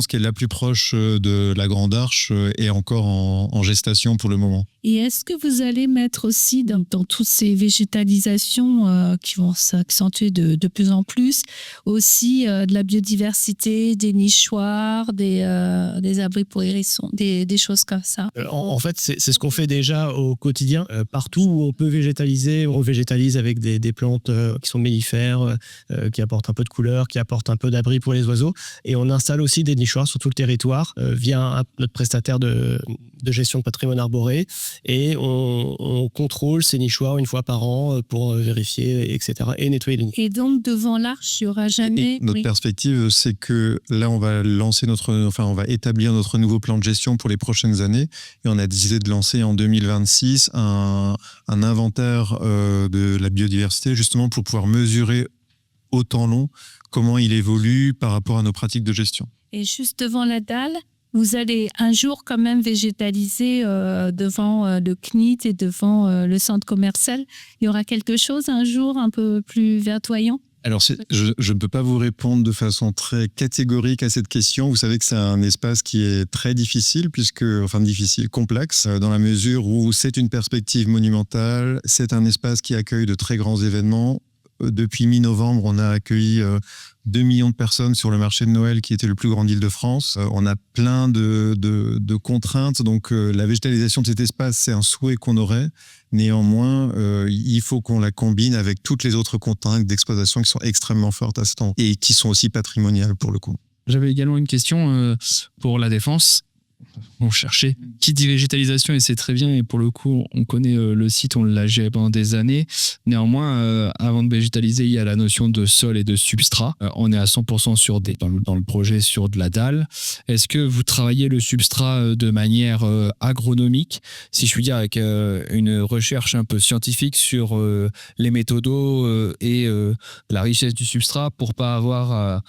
qui est la plus proche de la Grande Arche est encore en gestation pour le moment. Et est-ce que vous allez mettre aussi dans toutes ces végétalisations qui vont s'accentuer de plus en plus, aussi de la biodiversité, des nichoirs, des abris pour hérissons, des choses comme ça? En fait, c'est ce qu'on fait déjà au quotidien. Partout où on peut végétaliser, on végétalise avec des plantes qui sont mellifères, qui apportent un peu de couleur, qui apportent un peu d'abri pour les oiseaux. Et on installe aussi des nichoirs sur tout le territoire via notre prestataire de gestion de patrimoine arboré. Et on contrôle ces nichoirs une fois par an pour vérifier, etc. et nettoyer les nids. Et donc, devant l'Arche, il n'y aura jamais... Notre perspective, c'est que là, on va établir notre nouveau plan de gestion pour les prochaines années. Et on a décidé de lancer en 2026 un inventaire de la biodiversité, justement pour pouvoir mesurer au temps long comment il évolue par rapport à nos pratiques de gestion. Et juste devant la dalle, vous allez un jour quand même végétaliser devant le CNIT et devant le centre commercial. Il y aura quelque chose un jour un peu plus verdoyant? Alors, je ne peux pas vous répondre de façon très catégorique à cette question. Vous savez que c'est un espace qui est très difficile, complexe, dans la mesure où c'est une perspective monumentale, c'est un espace qui accueille de très grands événements. Depuis mi-novembre, on a accueilli 2 millions de personnes sur le marché de Noël qui était le plus grand d'Île-de-France. On a plein de contraintes, donc la végétalisation de cet espace, c'est un souhait qu'on aurait. Néanmoins, il faut qu'on la combine avec toutes les autres contraintes d'exploitation qui sont extrêmement fortes à ce temps et qui sont aussi patrimoniales pour le coup. J'avais également une question pour la Défense. On cherchait qui dit végétalisation et c'est très bien, et pour le coup on connaît le site, on l'a géré pendant des années. Néanmoins, avant de végétaliser, il y a la notion de sol et de substrat. On est à 100% dans le projet sur de la dalle. Est-ce que vous travaillez le substrat de manière agronomique, si je puis dire, avec une recherche un peu scientifique sur les méthodos et la richesse du substrat, pour pas avoir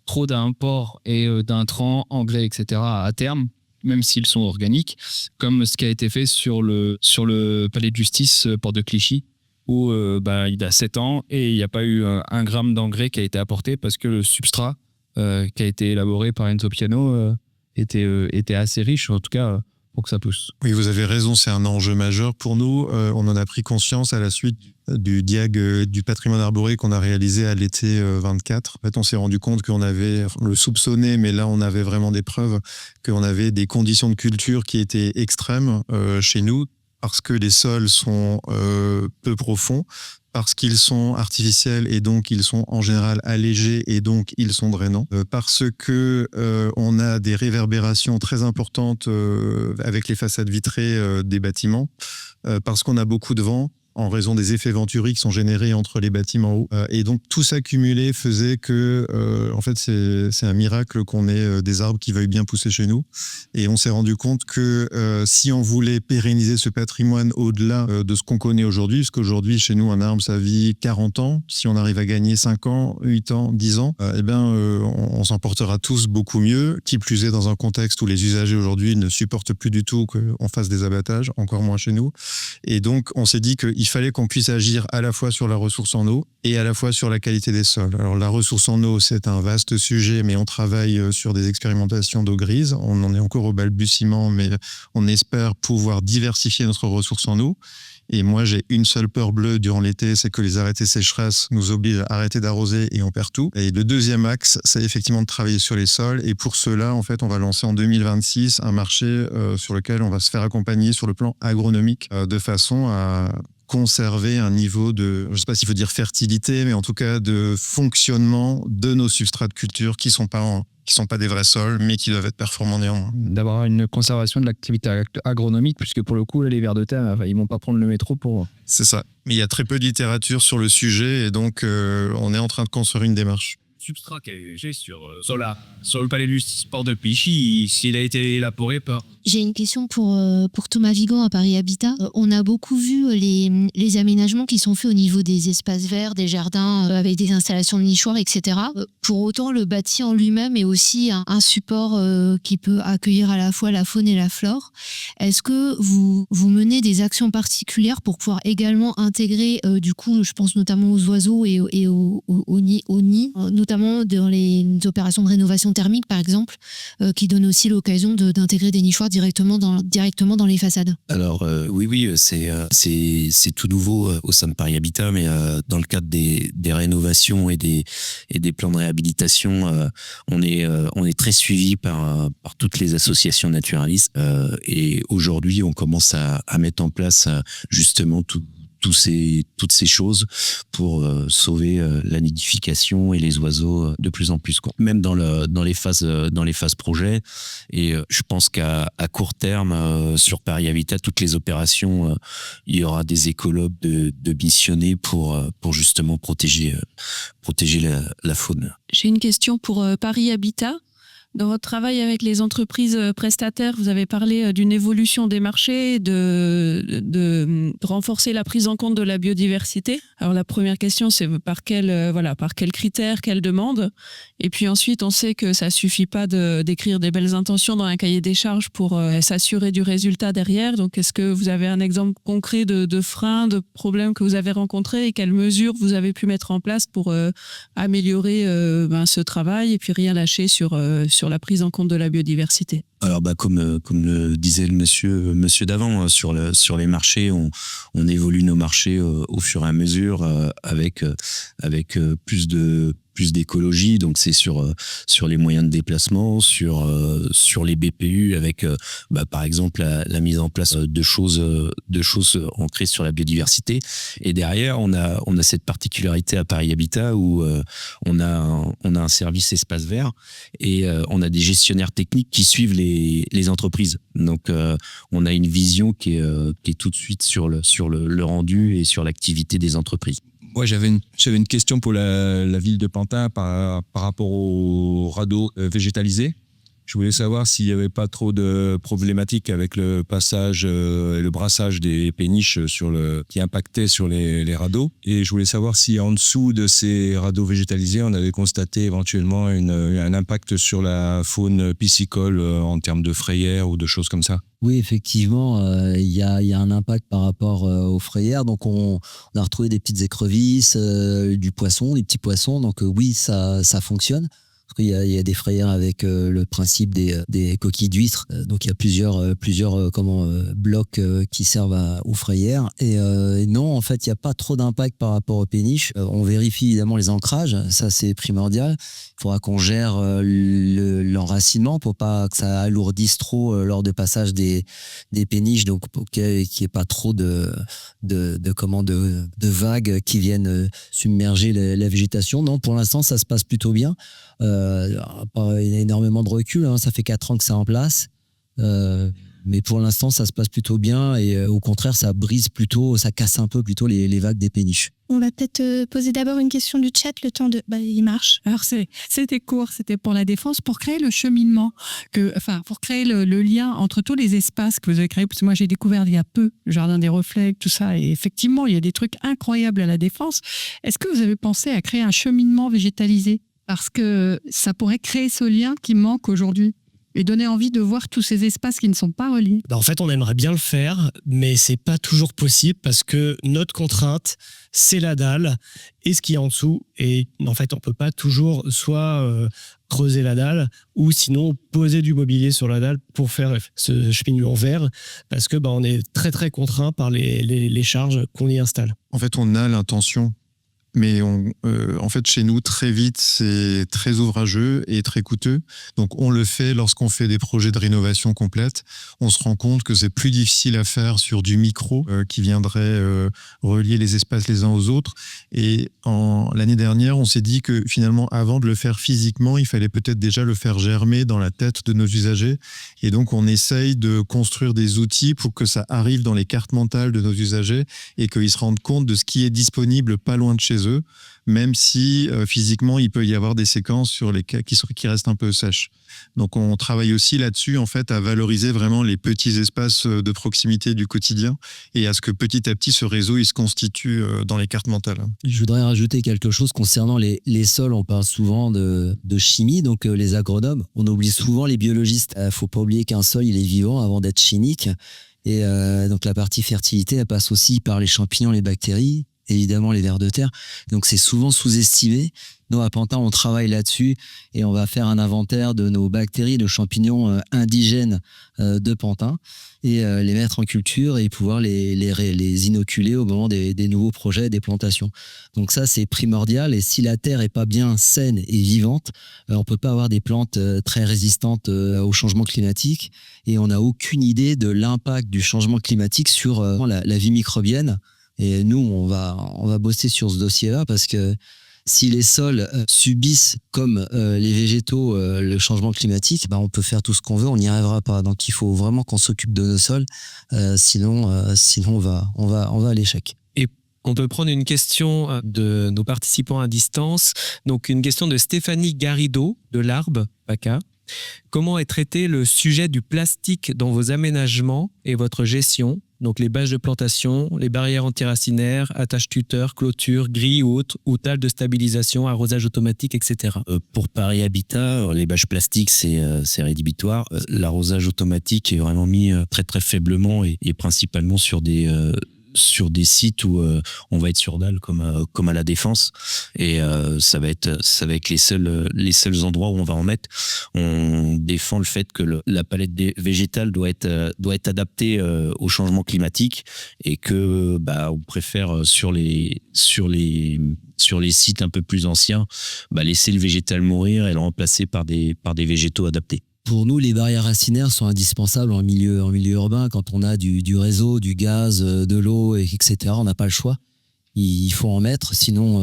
trop d'import et d'intrants, engrais, etc. à terme, même s'ils sont organiques, comme ce qui a été fait sur le palais de justice Porte de Clichy, où il a 7 ans et il n'y a pas eu 1 gramme d'engrais qui a été apporté parce que le substrat qui a été élaboré par Enzo Piano était assez riche, en tout cas pour que ça pousse. Oui, vous avez raison, c'est un enjeu majeur pour nous. On en a pris conscience à la suite du diag du patrimoine arboré qu'on a réalisé à l'été 24. En fait, on s'est rendu compte qu'on avait le soupçonné, mais là, on avait vraiment des preuves qu'on avait des conditions de culture qui étaient extrêmes chez nous, parce que les sols sont peu profonds, parce qu'ils sont artificiels et donc ils sont en général allégés et donc ils sont drainants, parce que on a des réverbérations très importantes avec les façades vitrées des bâtiments, parce qu'on a beaucoup de vent en raison des effets venturi qui sont générés entre les bâtiments hauts. Et donc, tout ça cumulé faisait que, en fait, c'est un miracle qu'on ait des arbres qui veuillent bien pousser chez nous. Et on s'est rendu compte que si on voulait pérenniser ce patrimoine au-delà de ce qu'on connaît aujourd'hui, parce qu'aujourd'hui, chez nous, un arbre, ça vit 40 ans. Si on arrive à gagner 5 ans, 8 ans, 10 ans, on s'en portera tous beaucoup mieux. Qui plus est, dans un contexte où les usagers aujourd'hui ne supportent plus du tout qu'on fasse des abattages, encore moins chez nous. Et donc, on s'est dit qu'il fallait qu'on puisse agir à la fois sur la ressource en eau et à la fois sur la qualité des sols. Alors la ressource en eau, c'est un vaste sujet, mais on travaille sur des expérimentations d'eau grise. On en est encore au balbutiement, mais on espère pouvoir diversifier notre ressource en eau. Et moi, j'ai une seule peur bleue durant l'été, c'est que les arrêtés sécheresse nous obligent à arrêter d'arroser et on perd tout. Et le deuxième axe, c'est effectivement de travailler sur les sols. Et pour cela, en fait, on va lancer en 2026 un marché sur lequel on va se faire accompagner sur le plan agronomique de façon à conserver un niveau de, je ne sais pas s'il faut dire fertilité, mais en tout cas de fonctionnement de nos substrats de culture qui sont pas des vrais sols, mais qui doivent être performants néanmoins. D'avoir une conservation de l'activité agronomique, puisque pour le coup, les vers de terre, ils vont pas prendre le métro pour... C'est ça. Mais il y a très peu de littérature sur le sujet, et donc on est en train de construire une démarche. Substrat qui est érigé sur le palais du Porte de Clichy, s'il a été élaboré par... J'ai une question pour Thomas Vigan à Paris Habitat. On a beaucoup vu les aménagements qui sont faits au niveau des espaces verts, des jardins avec des installations de nichoirs, etc. Pour autant, le bâti en lui-même est aussi un support qui peut accueillir à la fois la faune et la flore. Est-ce que vous menez des actions particulières pour pouvoir également intégrer, du coup, je pense notamment aux oiseaux et aux nids, notamment dans les opérations de rénovation thermique, par exemple, qui donnent aussi l'occasion d'intégrer des nichoirs directement dans les façades. Alors oui, c'est tout nouveau au sein de Paris Habitat, mais dans le cadre des rénovations et des plans de réhabilitation, on est très suivi par toutes les associations naturalistes et aujourd'hui on commence à mettre en place justement toutes ces choses pour sauver la nidification et les oiseaux de plus en plus, quoi. Même dans les phases projet. Et je pense qu'à court terme, sur Paris Habitat, toutes les opérations, il y aura des écologues de missionnés pour justement protéger la faune. J'ai une question pour Paris Habitat. Dans votre travail avec les entreprises prestataires, vous avez parlé d'une évolution des marchés, de renforcer la prise en compte de la biodiversité. Alors la première question, c'est par quel critère, quelle demande. Et puis ensuite, on sait que ça suffit pas d'écrire des belles intentions dans un cahier des charges pour s'assurer du résultat derrière. Donc est-ce que vous avez un exemple concret de freins, de problèmes que vous avez rencontrés et quelles mesures vous avez pu mettre en place pour améliorer ce travail et puis rien lâcher sur la prise en compte de la biodiversité? Alors comme le disait le monsieur d'avant, sur les marchés, on évolue nos marchés au fur et à mesure avec plus d'écologie, donc c'est sur les moyens de déplacement, sur les BPU avec par exemple la mise en place de choses ancrées sur la biodiversité. Et derrière on a cette particularité à Paris Habitat où on a un service espace vert et on a des gestionnaires techniques qui suivent les entreprises. Donc on a une vision qui est tout de suite sur le rendu et sur l'activité des entreprises. Ouais, j'avais une question pour la ville de Pantin par rapport aux radeaux végétalisés. Je voulais savoir s'il n'y avait pas trop de problématiques avec le passage et le brassage des péniches qui impactaient sur les radeaux. Et je voulais savoir si en dessous de ces radeaux végétalisés, on avait constaté éventuellement un impact sur la faune piscicole en termes de frayères ou de choses comme ça. Oui, effectivement, il y a un impact par rapport aux frayères. Donc, on a retrouvé des petites écrevisses, des petits poissons. Donc, oui, ça fonctionne. Parce qu'il y a des frayères avec le principe des coquilles d'huîtres. Donc, il y a plusieurs blocs qui servent aux frayères. Et non, en fait, il n'y a pas trop d'impact par rapport aux péniches. On vérifie évidemment les ancrages. Ça, c'est primordial. Il faudra qu'on gère l'enracinement pour pas que ça alourdisse trop lors de passage des péniches. Donc, pour qu'il n'y ait pas trop de vagues qui viennent submerger la végétation. Non, pour l'instant, ça se passe plutôt bien. Pas énormément de recul, ça fait 4 ans que c'est en place, mais pour l'instant ça se passe plutôt bien et au contraire ça casse un peu plutôt les vagues des péniches. On va peut-être poser d'abord une question du chat, le temps il marche. Alors c'était court, c'était pour la défense, pour créer le cheminement, pour créer le lien entre tous les espaces que vous avez créés, parce que moi j'ai découvert il y a peu le jardin des reflets, tout ça, et effectivement il y a des trucs incroyables à la défense. Est-ce que vous avez pensé à créer un cheminement végétalisé? Parce que ça pourrait créer ce lien qui manque aujourd'hui et donner envie de voir tous ces espaces qui ne sont pas reliés. En fait, on aimerait bien le faire, mais c'est pas toujours possible parce que notre contrainte, c'est la dalle et ce qu'il y a en dessous. Et en fait, on peut pas toujours soit creuser la dalle ou sinon poser du mobilier sur la dalle pour faire ce cheminement vert parce que on est très très contraint par les charges qu'on y installe. En fait, on a l'intention. Mais en fait, chez nous, très vite, c'est très ouvrageux et très coûteux. Donc, on le fait lorsqu'on fait des projets de rénovation complète. On se rend compte que c'est plus difficile à faire sur du micro qui viendrait relier les espaces les uns aux autres. Et l'année dernière, on s'est dit que finalement, avant de le faire physiquement, il fallait peut-être déjà le faire germer dans la tête de nos usagers. Et donc, on essaye de construire des outils pour que ça arrive dans les cartes mentales de nos usagers et qu'ils se rendent compte de ce qui est disponible pas loin de chez eux, même si physiquement il peut y avoir des séquences sur les qui restent un peu sèches. Donc on travaille aussi là-dessus en fait à valoriser vraiment les petits espaces de proximité du quotidien et à ce que petit à petit ce réseau il se constitue dans les cartes mentales. Je voudrais rajouter quelque chose concernant les sols. On parle souvent de chimie, donc les agronomes. On oublie souvent les biologistes. Faut pas oublier qu'un sol il est vivant avant d'être chimique. Et donc la partie fertilité elle passe aussi par les champignons, les bactéries. Évidemment les vers de terre, donc c'est souvent sous-estimé. Nous à Pantin on travaille là-dessus et on va faire un inventaire de nos bactéries, de champignons indigènes de Pantin et les mettre en culture et pouvoir les inoculer au moment des nouveaux projets, des plantations. Donc ça c'est primordial et si la terre est pas bien saine et vivante, on peut pas avoir des plantes très résistantes au changement climatique et on n'a aucune idée de l'impact du changement climatique sur la vie microbienne. Et nous, on va bosser sur ce dossier-là parce que si les sols subissent comme les végétaux le changement climatique, on peut faire tout ce qu'on veut, on n'y arrivera pas. Donc il faut vraiment qu'on s'occupe de nos sols, sinon on va à l'échec. Et on peut prendre une question de nos participants à distance. Donc une question de Stéphanie Garrido de l'Arbe, PACA. Comment est traité le sujet du plastique dans vos aménagements et votre gestion? Donc les bâches de plantation, les barrières antiracinaires, attaches tuteurs, clôtures, grilles ou autres, ou talles de stabilisation, arrosage automatique, etc. Pour Paris Habitat, les bâches plastiques, c'est rédhibitoire. L'arrosage automatique est vraiment mis très très faiblement et principalement sur des sites où on va être sur dalle comme à la Défense, et ça va être les seuls endroits où on va en mettre. On défend le fait que la palette végétale doit être adaptée au changement climatique, et que on préfère sur les sites un peu plus anciens laisser le végétal mourir et le remplacer par des végétaux adaptés. Pour nous, les barrières racinaires sont indispensables en milieu urbain. Quand on a du réseau, du gaz, de l'eau, etc., on n'a pas le choix. Il faut en mettre, sinon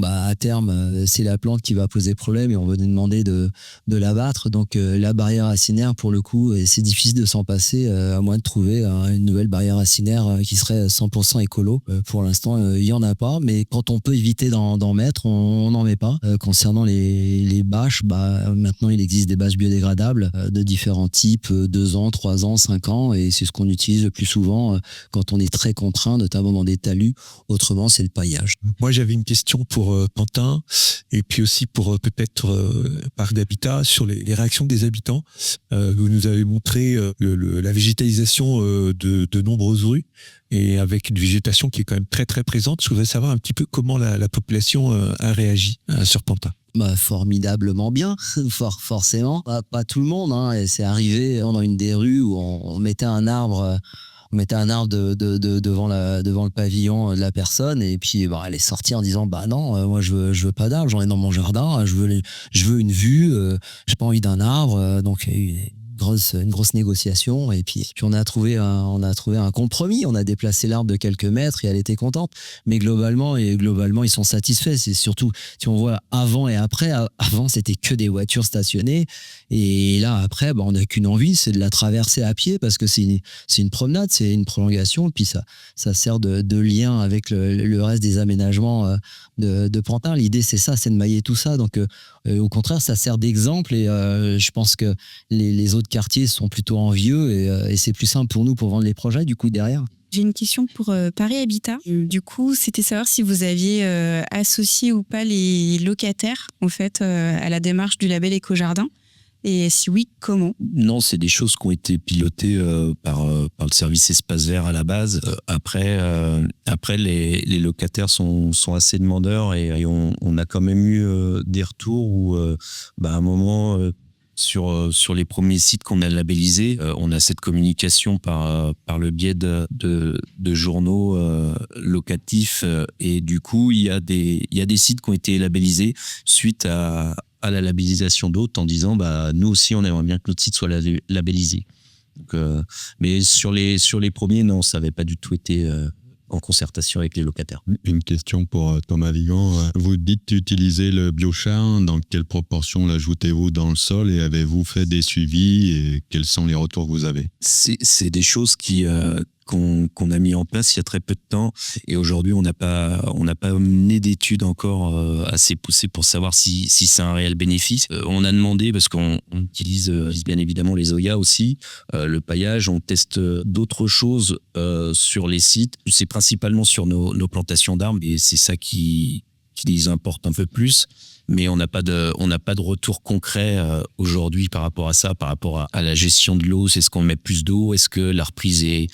à terme, c'est la plante qui va poser problème et on va nous demander de l'abattre. Donc la barrière racinaire, pour le coup, c'est difficile de s'en passer, à moins de trouver une nouvelle barrière racinaire qui serait 100% écolo. Pour l'instant, il n'y en a pas, mais quand on peut éviter d'en mettre, on n'en met pas. Concernant les bâches, maintenant il existe des bâches biodégradables de différents types, 2 ans, 3 ans, 5 ans, et c'est ce qu'on utilise le plus souvent quand on est très contraint, notamment dans des talus. Autrement, c'est le paillage. Moi, j'avais une question pour Pantin et puis aussi pour peut-être Parc d'Habitat sur les réactions des habitants. Vous nous avez montré la végétalisation de nombreuses rues et avec une végétation qui est quand même très très présente. Je voudrais savoir un petit peu comment la population a réagi sur Pantin. Formidablement bien, forcément. Pas tout le monde, hein. Et c'est arrivé dans une des rues où on mettait un arbre. On mettait un arbre devant le pavillon de la personne, et puis elle est sortie en disant non, moi je veux pas d'arbre, j'en ai dans mon jardin, je veux une vue, j'ai pas envie d'un arbre. Donc il y a eu une grosse négociation, et puis on a trouvé un compromis. On a déplacé l'arbre de quelques mètres et elle était contente, mais globalement ils sont satisfaits. C'est surtout, si on voit avant et après, avant c'était que des voitures stationnées, et là après on n'a qu'une envie, c'est de la traverser à pied, parce que c'est une promenade, c'est une prolongation, et puis ça sert de lien avec le reste des aménagements de Pantin. L'idée c'est ça, c'est de mailler tout ça. Donc au contraire, ça sert d'exemple, et je pense que les autres quartiers sont plutôt envieux, et c'est plus simple pour nous pour vendre les projets du coup derrière. J'ai une question pour Paris Habitat. Du coup, c'était savoir si vous aviez associé ou pas les locataires en fait à la démarche du label Éco-Jardin. Et si oui, comment? Non, c'est des choses qui ont été pilotées par le service espace vert à la base. Après, les locataires sont assez demandeurs, et on a quand même eu des retours où, à un moment, sur les premiers sites qu'on a labellisés, on a cette communication par le biais de journaux locatifs, et du coup, il y a des sites qui ont été labellisés suite à la labellisation d'autres, en disant nous aussi on aimerait bien que notre site soit labellisé. Donc, mais sur les premiers, non, ça n'avait pas du tout été en concertation avec les locataires. Une question pour Thomas Vigan. Vous dites utiliser le biochar. Dans quelle proportion l'ajoutez-vous dans le sol, et avez-vous fait des suivis, et quels sont les retours que vous avez? C'est des choses qu'on a mis en place il y a très peu de temps, et aujourd'hui on n'a pas mené d'études encore assez poussées pour savoir si c'est un réel bénéfice. On a demandé, parce qu'on utilise bien évidemment les Oya aussi, le paillage, on teste d'autres choses sur les sites. C'est principalement sur nos plantations d'arbres, et c'est ça qui les importe un peu plus. Mais on n'a pas de retour concret aujourd'hui par rapport à ça, par rapport à la gestion de l'eau. C'est ce qu'on met plus d'eau? Est-ce que la reprise est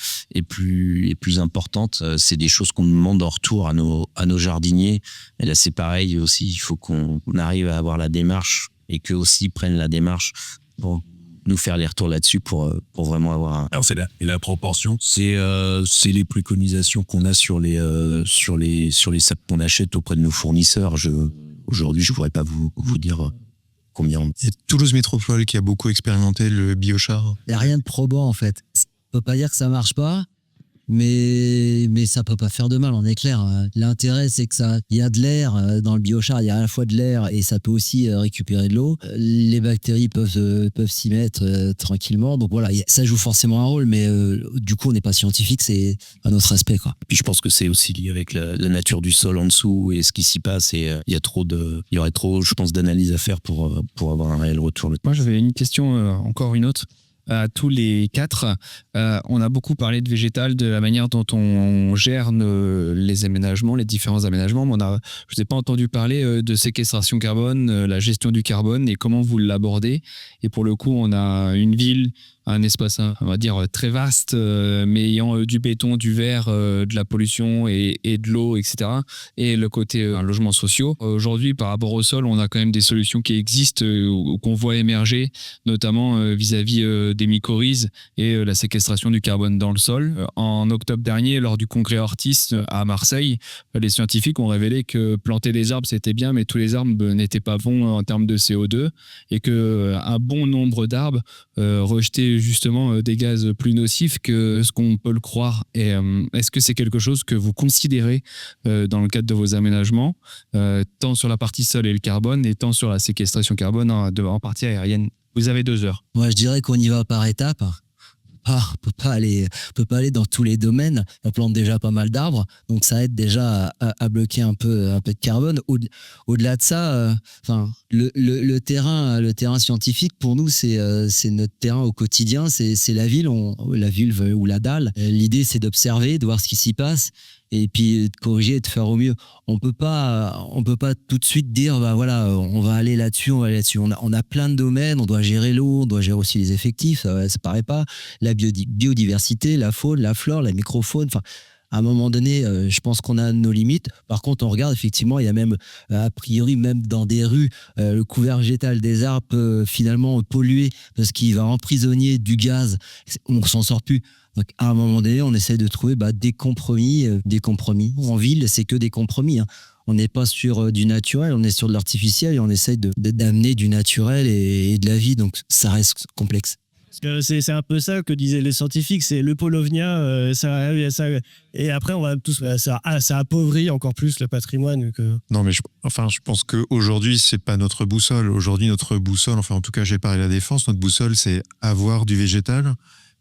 plus importante? C'est des choses qu'on demande en retour à nos jardiniers. Et là, c'est pareil aussi. Il faut qu'on arrive à avoir la démarche, et qu'eux aussi prennent la démarche pour nous faire les retours là-dessus pour vraiment avoir un... Alors et la proportion? C'est les préconisations qu'on a sur les sacs qu'on achète auprès de nos fournisseurs. Aujourd'hui, je ne pourrais pas vous dire combien. C'est Toulouse Métropole qui a beaucoup expérimenté le biochar. Il n'y a rien de probant en fait. On ne peut pas dire que ça ne marche pas. mais ça peut pas faire de mal, on est clair. L'intérêt, c'est que il y a de l'air dans le biochar, il y a à la fois de l'air et ça peut aussi récupérer de l'eau. Les bactéries peuvent s'y mettre tranquillement. Donc voilà, ça joue forcément un rôle, mais du coup, on n'est pas scientifique, c'est un autre aspect, quoi. Puis je pense que c'est aussi lié avec la nature du sol en dessous et ce qui s'y passe. Et il y aurait trop, je pense, d'analyse à faire pour avoir un réel retour. Moi, j'avais une question, encore une autre. À tous les quatre, on a beaucoup parlé de végétal, de la manière dont on gère les aménagements, les différents aménagements, mais je vous ai pas entendu parler de séquestration carbone, la gestion du carbone et comment vous l'abordez. Et pour le coup, on a une ville, un espace, on va dire, très vaste, mais ayant du béton, du verre, de la pollution et de l'eau, etc. Et le côté logements sociaux. Aujourd'hui, par rapport au sol, on a quand même des solutions qui existent ou qu'on voit émerger, notamment vis-à-vis des mycorhizes et la séquestration du carbone dans le sol. En octobre dernier, lors du congrès Ortis à Marseille, les scientifiques ont révélé que planter des arbres, c'était bien, mais tous les arbres n'étaient pas bons en termes de CO2 et qu'un bon nombre d'arbres rejetaient justement des gaz plus nocifs que ce qu'on peut le croire. Et est-ce que c'est quelque chose que vous considérez dans le cadre de vos aménagements, tant sur la partie sol et le carbone, et tant sur la séquestration carbone en partie aérienne? Vous avez 2 heures. Moi, je dirais qu'on y va par étapes. On peut pas aller dans tous les domaines. On plante déjà pas mal d'arbres, donc ça aide déjà à bloquer un peu de carbone. Au-delà de ça, le terrain scientifique pour nous, c'est notre terrain au quotidien, c'est la ville, la vulve ou la dalle. L'idée, c'est d'observer, de voir ce qui s'y passe. Et puis de corriger et de faire au mieux. On peut pas tout de suite dire voilà, on va aller là-dessus, on va aller là-dessus. On a plein de domaines, on doit gérer l'eau, on doit gérer aussi les effectifs, ça paraît pas, la biodiversité, la faune, la flore, la microfaune, enfin à un moment donné, je pense qu'on a nos limites. Par contre, on regarde, effectivement, il y a même, a priori, même dans des rues, le couvert végétal des arbres peut finalement polluer parce qu'il va emprisonner du gaz. On s'en sort plus. Donc, à un moment donné, on essaie de trouver des compromis. En ville, c'est que des compromis. On n'est pas sur du naturel, on est sur de l'artificiel et on essaie d'amener du naturel et de la vie. Donc, ça reste complexe. C'est un peu ça que disaient les scientifiques, c'est le Polonia, et après on va ça appauvrit encore plus le patrimoine. Non, mais je pense qu'aujourd'hui c'est pas notre boussole. Aujourd'hui notre boussole, en tout cas j'ai parlé de la défense, notre boussole c'est avoir du végétal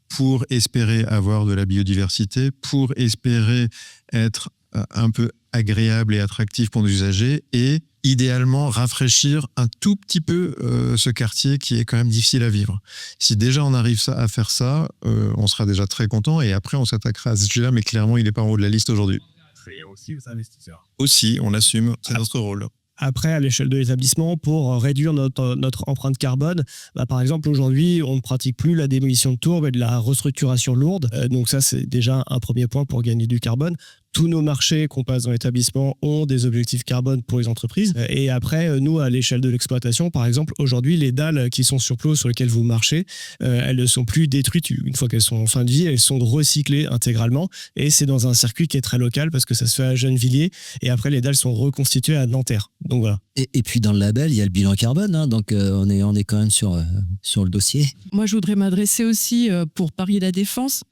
pour espérer avoir de la biodiversité, pour espérer être un peu agréable et attractif pour nos usagers et idéalement rafraîchir un tout petit peu ce quartier qui est quand même difficile à vivre. Si déjà on arrive à faire ça, on sera déjà très content et après on s'attaquera à ce sujet-là, mais clairement il n'est pas en haut de la liste aujourd'hui. C'est aussi aux investisseurs. Aussi, on l'assume, c'est notre rôle. Après, à l'échelle de l'établissement, pour réduire notre empreinte carbone, par exemple, aujourd'hui, on ne pratique plus la démolition de tours, mais de la restructuration lourde. Donc ça, c'est déjà un premier point pour gagner du carbone. Tous nos marchés qu'on passe dans l'établissement ont des objectifs carbone pour les entreprises. Et après, nous, à l'échelle de l'exploitation, par exemple, aujourd'hui, les dalles qui sont sur plot sur lesquelles vous marchez, elles ne sont plus détruites une fois qu'elles sont en fin de vie, elles sont recyclées intégralement. Et c'est dans un circuit qui est très local parce que ça se fait à Gennevilliers. Et après, les dalles sont reconstituées à Nanterre. Donc voilà. Et puis dans le label, il y a le bilan carbone, donc on est quand même sur le dossier. Moi, je voudrais m'adresser aussi pour Paris La Défense.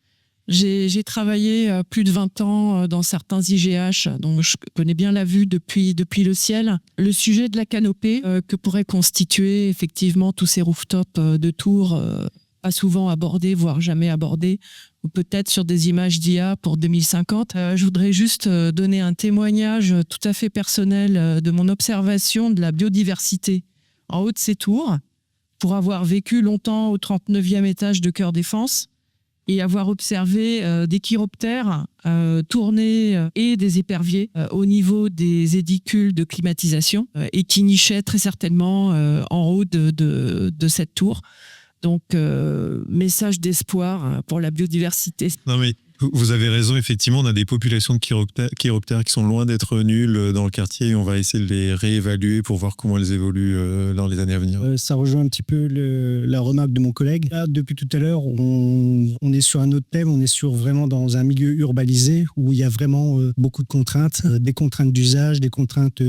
J'ai travaillé plus de 20 ans dans certains IGH, donc je connais bien la vue depuis le ciel. Le sujet de la canopée que pourraient constituer effectivement tous ces rooftops de tours, pas souvent abordés, voire jamais abordés, ou peut-être sur des images d'IA pour 2050. Je voudrais juste donner un témoignage tout à fait personnel de mon observation de la biodiversité en haut de ces tours, pour avoir vécu longtemps au 39e étage de Cœur Défense, et avoir observé des chiroptères tourner et des éperviers au niveau des édicules de climatisation et qui nichaient très certainement en haut de cette tour. Donc, message d'espoir pour la biodiversité. Non mais vous avez raison, effectivement, on a des populations de chiroptères qui sont loin d'être nulles dans le quartier et on va essayer de les réévaluer pour voir comment elles évoluent dans les années à venir. Ça rejoint un petit peu la remarque de mon collègue. Là, depuis tout à l'heure, on est sur un autre thème, on est vraiment dans un milieu urbanisé où il y a vraiment beaucoup de contraintes, des contraintes d'usage, des contraintes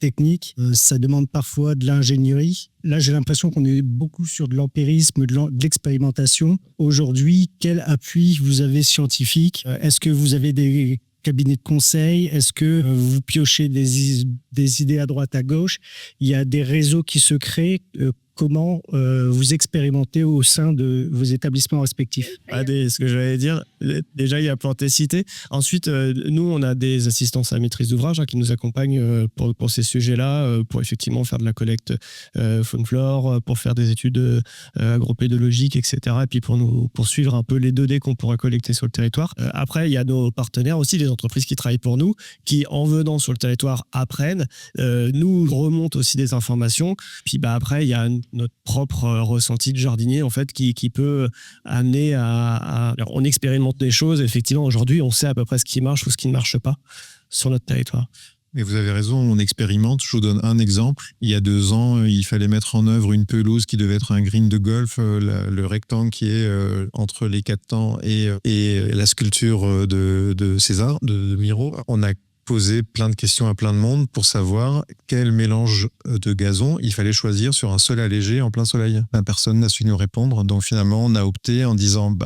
techniques. Ça demande parfois de l'ingénierie. Là, j'ai l'impression qu'on est beaucoup sur de l'empirisme, de l'expérimentation. Aujourd'hui, quel appui vous avez scientifique scientifiques? Est-ce que vous avez des cabinets de conseil? Est-ce que vous piochez des idées à droite, à gauche? Il y a des réseaux qui se créent. Comment vous expérimentez au sein de vos établissements respectifs? Ce que j'allais dire, déjà, il y a Plantécité. Ensuite, nous, on a des assistances à maîtrise d'ouvrage qui nous accompagnent pour ces sujets-là, pour effectivement faire de la collecte faune flore, pour faire des études agropédologiques, etc. Et puis pour nous poursuivre un peu les 2D qu'on pourra collecter sur le territoire. Après, il y a nos partenaires aussi, les entreprises qui travaillent pour nous, qui, en venant sur le territoire, apprennent, nous remontent aussi des informations. Puis après, il y a notre propre ressenti de jardinier en fait qui peut amener alors, on expérimente des choses. Effectivement, aujourd'hui, on sait à peu près ce qui marche ou ce qui ne marche pas sur notre territoire. Et vous avez raison, on expérimente. Je vous donne un exemple. Il y a 2 ans, il fallait mettre en œuvre une pelouse qui devait être un green de golf, le rectangle qui est entre les 4 temps et la sculpture de César, de Miro. On a posé plein de questions à plein de monde pour savoir quel mélange de gazon il fallait choisir sur un sol allégé en plein soleil. Personne n'a su nous répondre, donc finalement on a opté en disant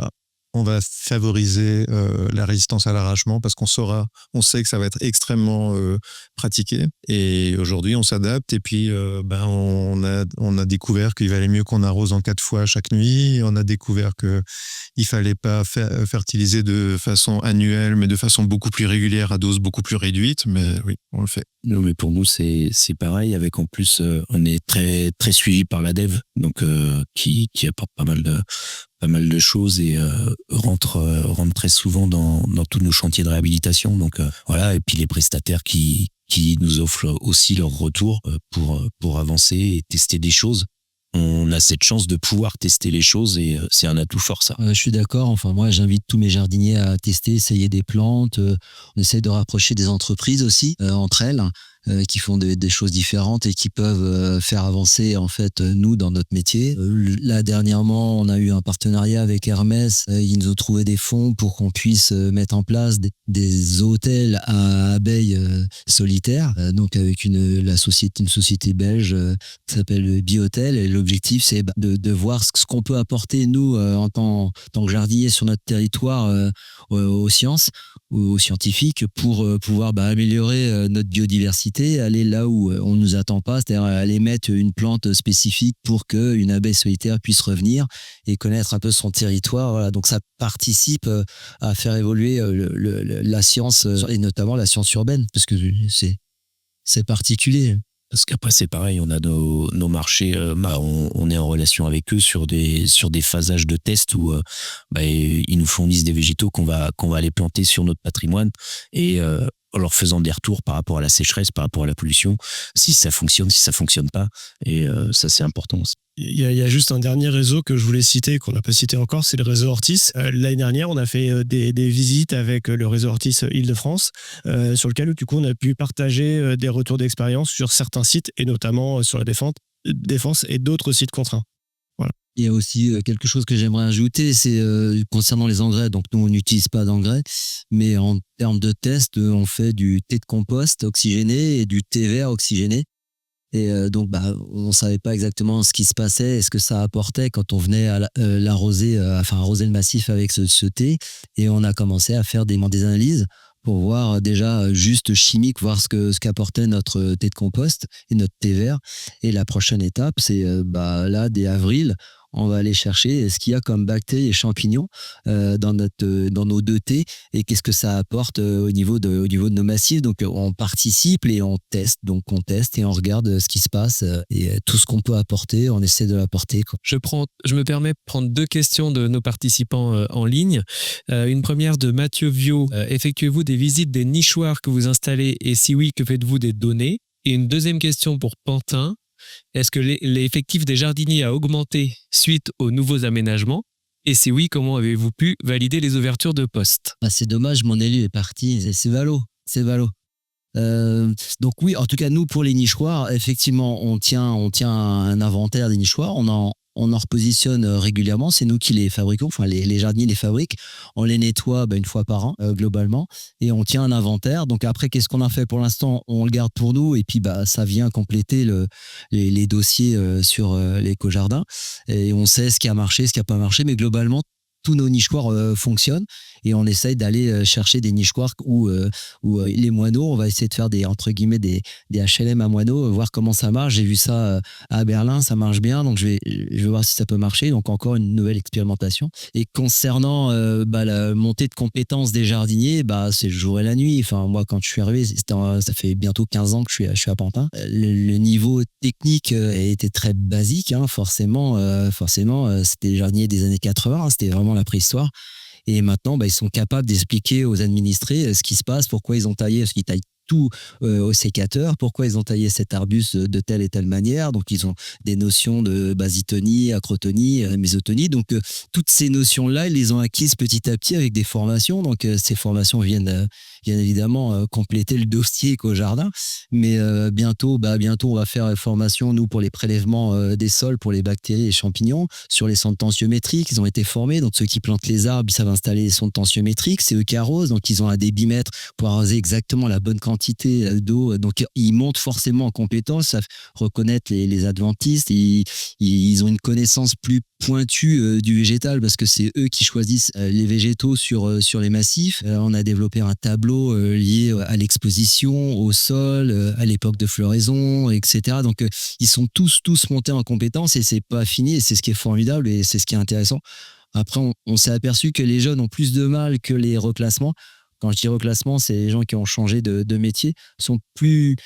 on va favoriser la résistance à l'arrachement parce on sait que ça va être extrêmement pratiqué. Et aujourd'hui, on s'adapte. Et puis, on a découvert qu'il valait mieux qu'on arrose en 4 fois chaque nuit. Et on a découvert qu'il fallait pas fertiliser de façon annuelle, mais de façon beaucoup plus régulière, à dose beaucoup plus réduite. Mais oui, on le fait. Non, mais pour nous, c'est pareil. Avec en plus, on est très, très suivi par la DEV, donc qui apporte pas mal de choses et rentre très souvent dans tous nos chantiers de réhabilitation. Donc voilà, et puis les prestataires qui nous offrent aussi leur retour pour avancer et tester des choses. On a cette chance de pouvoir tester les choses et c'est un atout fort, ça. Je suis d'accord. Enfin, moi, j'invite tous mes jardiniers à tester, essayer des plantes. On essaie de rapprocher des entreprises aussi entre elles qui font des choses différentes et qui peuvent faire avancer en fait nous dans notre métier. Là dernièrement, on a eu un partenariat avec Hermès. Ils nous ont trouvé des fonds pour qu'on puisse mettre en place des hôtels à abeilles solitaires. Donc avec une société belge qui s'appelle Biotel. Et l'objectif, c'est de voir ce qu'on peut apporter nous en tant que jardiniers sur notre territoire aux sciences, aux scientifiques, pour pouvoir améliorer notre biodiversité, aller là où on ne nous attend pas, c'est-à-dire aller mettre une plante spécifique pour qu'une abeille solitaire puisse revenir et connaître un peu son territoire. Voilà. Donc ça participe à faire évoluer la science, et notamment la science urbaine, parce que c'est particulier. Parce qu'après, c'est pareil, on a nos marchés, on est en relation avec eux sur des phasages de tests où ils nous fournissent des végétaux qu'on va aller planter sur notre patrimoine et en leur faisant des retours par rapport à la sécheresse, par rapport à la pollution, si ça fonctionne, si ça fonctionne pas. Et ça, c'est important aussi. Il y a juste un dernier réseau que je voulais citer, qu'on n'a pas cité encore, c'est le réseau Ortis. L'année dernière, on a fait des visites avec le réseau Ortis Île-de-France, sur lequel du coup, on a pu partager des retours d'expérience sur certains sites, et notamment sur la défense et d'autres sites contraints. Voilà. Il y a aussi quelque chose que j'aimerais ajouter, c'est concernant les engrais. Donc nous, on n'utilise pas d'engrais, mais en termes de test, on fait du thé de compost oxygéné et du thé vert oxygéné. Et donc, on ne savait pas exactement ce qui se passait et ce que ça apportait quand on venait à l'arroser, arroser le massif avec ce thé. Et on a commencé à faire des analyses pour voir déjà juste chimique, voir ce qu'apportait notre thé de compost et notre thé vert. Et la prochaine étape, c'est là, dès avril, on va aller chercher ce qu'il y a comme bactéries et champignons dans nos 2 thés et qu'est-ce que ça apporte au niveau de nos massifs. Donc on participe et on teste. Donc on teste et on regarde ce qui se passe et tout ce qu'on peut apporter, on essaie de l'apporter. Je me permets de prendre 2 questions de nos participants en ligne. Une première de Mathieu Viau. Effectuez-vous des visites des nichoirs que vous installez et si oui, que faites-vous des données? Et une deuxième question pour Pantin. Est-ce que l'effectif des jardiniers a augmenté suite aux nouveaux aménagements? Et si oui, comment avez-vous pu valider les ouvertures de postes? C'est dommage, mon élu est parti. C'est Valo. Donc oui, en tout cas, nous, pour les nichoirs, effectivement, on tient un inventaire des nichoirs. On en repositionne régulièrement, c'est nous qui les fabriquons, enfin les jardiniers les fabriquent, on les nettoie une fois par an globalement et on tient un inventaire. Donc après, qu'est-ce qu'on a fait pour l'instant? On le garde pour nous et puis ça vient compléter les dossiers sur l'éco-jardin et on sait ce qui a marché, ce qui n'a pas marché, mais globalement tous nos nichoirs fonctionnent et on essaye d'aller chercher des nichoirs où les moineaux, on va essayer de faire entre guillemets des HLM à moineaux, voir comment ça marche. J'ai vu ça à Berlin, ça marche bien, donc je vais voir si ça peut marcher. Donc encore une nouvelle expérimentation. Et concernant la montée de compétences des jardiniers, c'est le jour et la nuit. Enfin, moi, quand je suis arrivé, ça fait bientôt 15 ans que je suis à Pantin. Le niveau technique était très basique, hein, forcément, c'était les jardiniers des années 80, hein, c'était vraiment la préhistoire. Et maintenant, ils sont capables d'expliquer aux administrés ce qui se passe, pourquoi ils ont taillé, parce qu'ils taillent tout au sécateur, pourquoi ils ont taillé cet arbuste de telle et telle manière. Donc, ils ont des notions de basitonie, acrotonie, mésotonie. Donc, toutes ces notions-là, ils les ont acquises petit à petit avec des formations. Donc, ces formations viennent évidemment compléter le dossier qu'au-jardin. Mais bientôt, on va faire une formation, nous, pour les prélèvements des sols, pour les bactéries et champignons, sur les sondes tensiométriques. Ils ont été formés. Donc, ceux qui plantent les arbres, ils savent installer les sondes tensiométriques. C'est eux qui arrosent. Donc, ils ont un débitmètre pour arroser exactement la bonne quantité d'eau. Donc, ils montent forcément en compétence, savent reconnaître les adventistes. Ils ont une connaissance plus pointue du végétal parce que c'est eux qui choisissent les végétaux sur les massifs. On a développé un tableau lié à l'exposition, au sol, à l'époque de floraison, etc. Donc, ils sont tous montés en compétence et c'est pas fini et c'est ce qui est formidable et c'est ce qui est intéressant. Après, on s'est aperçu que les jeunes ont plus de mal que les reclassements. Quand je dis reclassement, c'est les gens qui ont changé de métier, sont plus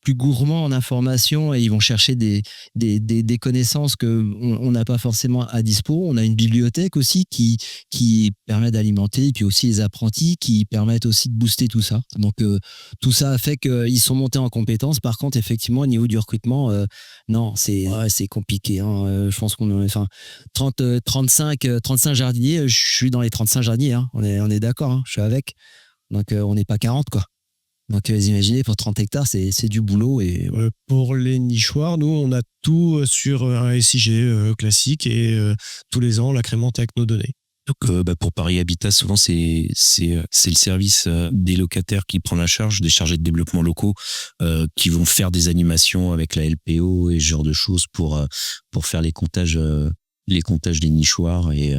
gourmands en information et ils vont chercher des connaissances qu'on n'a pas forcément à dispo. On a une bibliothèque aussi qui permet d'alimenter et puis aussi les apprentis qui permettent aussi de booster tout ça. Donc, tout ça a fait qu'ils sont montés en compétences. Par contre, effectivement, au niveau du recrutement, non, c'est compliqué. Hein. Je pense qu'on a 35 jardiniers. Je suis dans les 35 jardiniers. Hein. On est d'accord, hein. Je suis avec. Donc, on n'est pas 40, quoi. Donc, vous imaginez, pour 30 hectares, c'est du boulot. Et... Pour les nichoirs, nous, on a tout sur un SIG classique et tous les ans, on l'accrémente avec nos données. Donc, pour Paris Habitat, souvent, c'est le service des locataires qui prend la charge, des chargés de développement locaux qui vont faire des animations avec la LPO et ce genre de choses pour faire les comptages des nichoirs et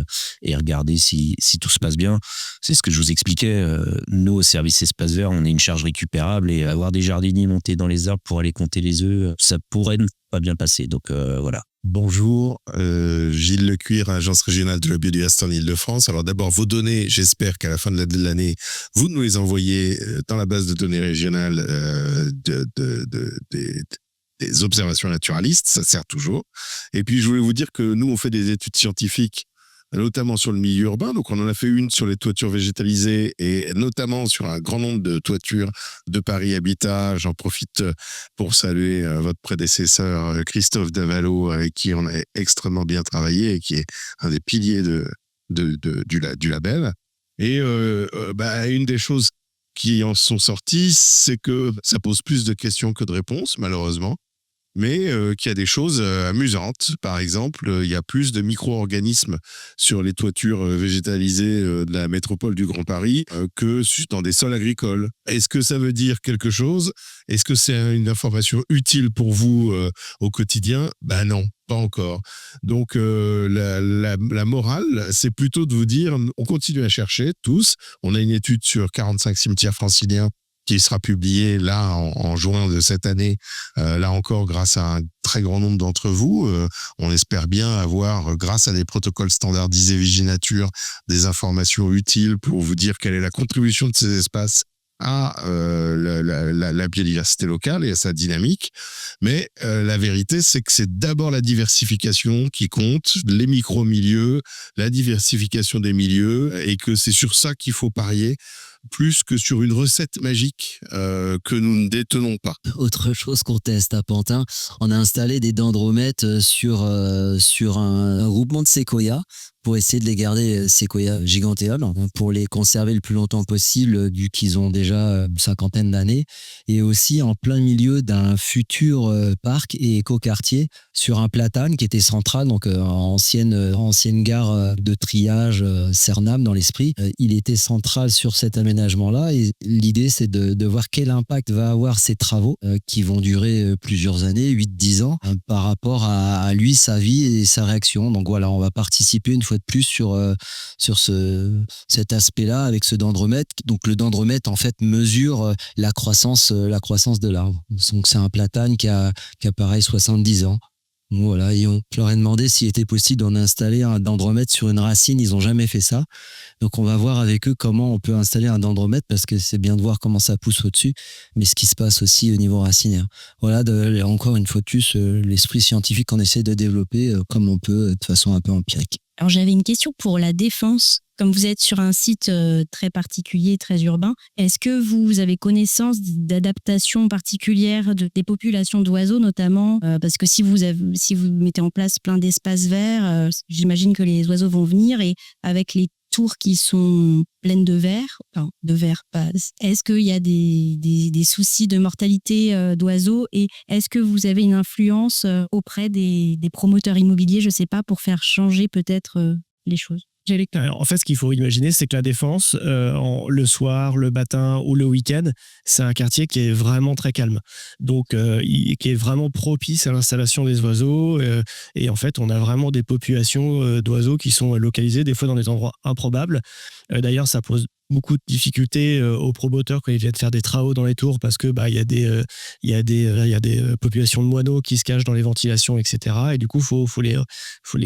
regarder si tout se passe bien. C'est ce que je vous expliquais. Nous, au service espace vert, on est une charge récupérable et avoir des jardiniers montés dans les arbres pour aller compter les œufs, ça pourrait ne pas bien passer. Donc, voilà. Bonjour, Gilles Lecuir, agence régionale de la biodiversité en Ile-de-France. Alors d'abord, vos données, j'espère qu'à la fin de l'année, vous nous les envoyez dans la base de données régionale des observations naturalistes, ça sert toujours. Et puis, je voulais vous dire que nous, on fait des études scientifiques, notamment sur le milieu urbain. Donc, on en a fait une sur les toitures végétalisées et notamment sur un grand nombre de toitures de Paris Habitat. J'en profite pour saluer votre prédécesseur Christophe Davalo, avec qui on a extrêmement bien travaillé et qui est un des piliers du label. Et une des choses qui en sont sorties, c'est que ça pose plus de questions que de réponses, malheureusement. Mais qu'il y a des choses amusantes. Par exemple, il y a plus de micro-organismes sur les toitures végétalisées de la métropole du Grand Paris que dans des sols agricoles. Est-ce que ça veut dire quelque chose? Est-ce que c'est une information utile pour vous au quotidien? Non, pas encore. Donc, la morale, c'est plutôt de vous dire, on continue à chercher tous. On a une étude sur 45 cimetières franciliens qui sera publié là en juin de cette année, là encore grâce à un très grand nombre d'entre vous. On espère bien avoir, grâce à des protocoles standardisés Viginature, des informations utiles pour vous dire quelle est la contribution de ces espaces à la biodiversité locale et à sa dynamique. Mais la vérité, c'est que c'est d'abord la diversification qui compte, les micro-milieux, la diversification des milieux, et que c'est sur ça qu'il faut parier, plus que sur une recette magique que nous ne détenons pas. Autre chose qu'on teste à Pantin, on a installé des dendromètres sur un groupement de séquoias pour essayer de les garder séquoias giganteoles, pour les conserver le plus longtemps possible, vu qu'ils ont déjà une cinquantaine d'années, et aussi en plein milieu d'un futur parc et écoquartier sur un platane qui était central, donc ancienne gare de triage Cernam dans l'esprit. Il était central sur cet aménagement-là, et l'idée c'est de voir quel impact va avoir ces travaux qui vont durer plusieurs années, 8-10 ans, par rapport à lui, sa vie et sa réaction. Donc voilà, on va participer une fois fois de plus sur cet aspect-là avec ce dendromètre. Donc le dendromètre en fait mesure la croissance de l'arbre. Donc c'est un platane qui a pareil 70 ans. Voilà, et je leur ai demandé s'il était possible d'en installer un dendromètre sur une racine. Ils n'ont jamais fait ça. Donc, on va voir avec eux comment on peut installer un dendromètre parce que c'est bien de voir comment ça pousse au-dessus, mais ce qui se passe aussi au niveau racinaire. Voilà, encore une fois de plus, l'esprit scientifique qu'on essaie de développer comme on peut de façon un peu empirique. Alors j'avais une question pour la défense. Comme vous êtes sur un site très particulier, très urbain, est-ce que vous avez connaissance d'adaptations particulières des populations d'oiseaux notamment parce que si vous mettez en place plein d'espaces verts, j'imagine que les oiseaux vont venir et avec les tours qui sont pleines de vers, pas. Est-ce qu'il y a des soucis de mortalité d'oiseaux et est-ce que vous avez une influence auprès des promoteurs immobiliers, je ne sais pas, pour faire changer peut-être les choses? Alors, en fait, ce qu'il faut imaginer, c'est que la Défense, le soir, le matin ou le week-end, c'est un quartier qui est vraiment très calme. Donc, qui est vraiment propice à l'installation des oiseaux. Et en fait, on a vraiment des populations d'oiseaux qui sont localisées, des fois dans des endroits improbables. D'ailleurs, ça pose beaucoup de difficultés aux promoteurs quand ils viennent faire des travaux dans les tours parce que il y a des populations de moineaux qui se cachent dans les ventilations, etc. Et du coup, faut les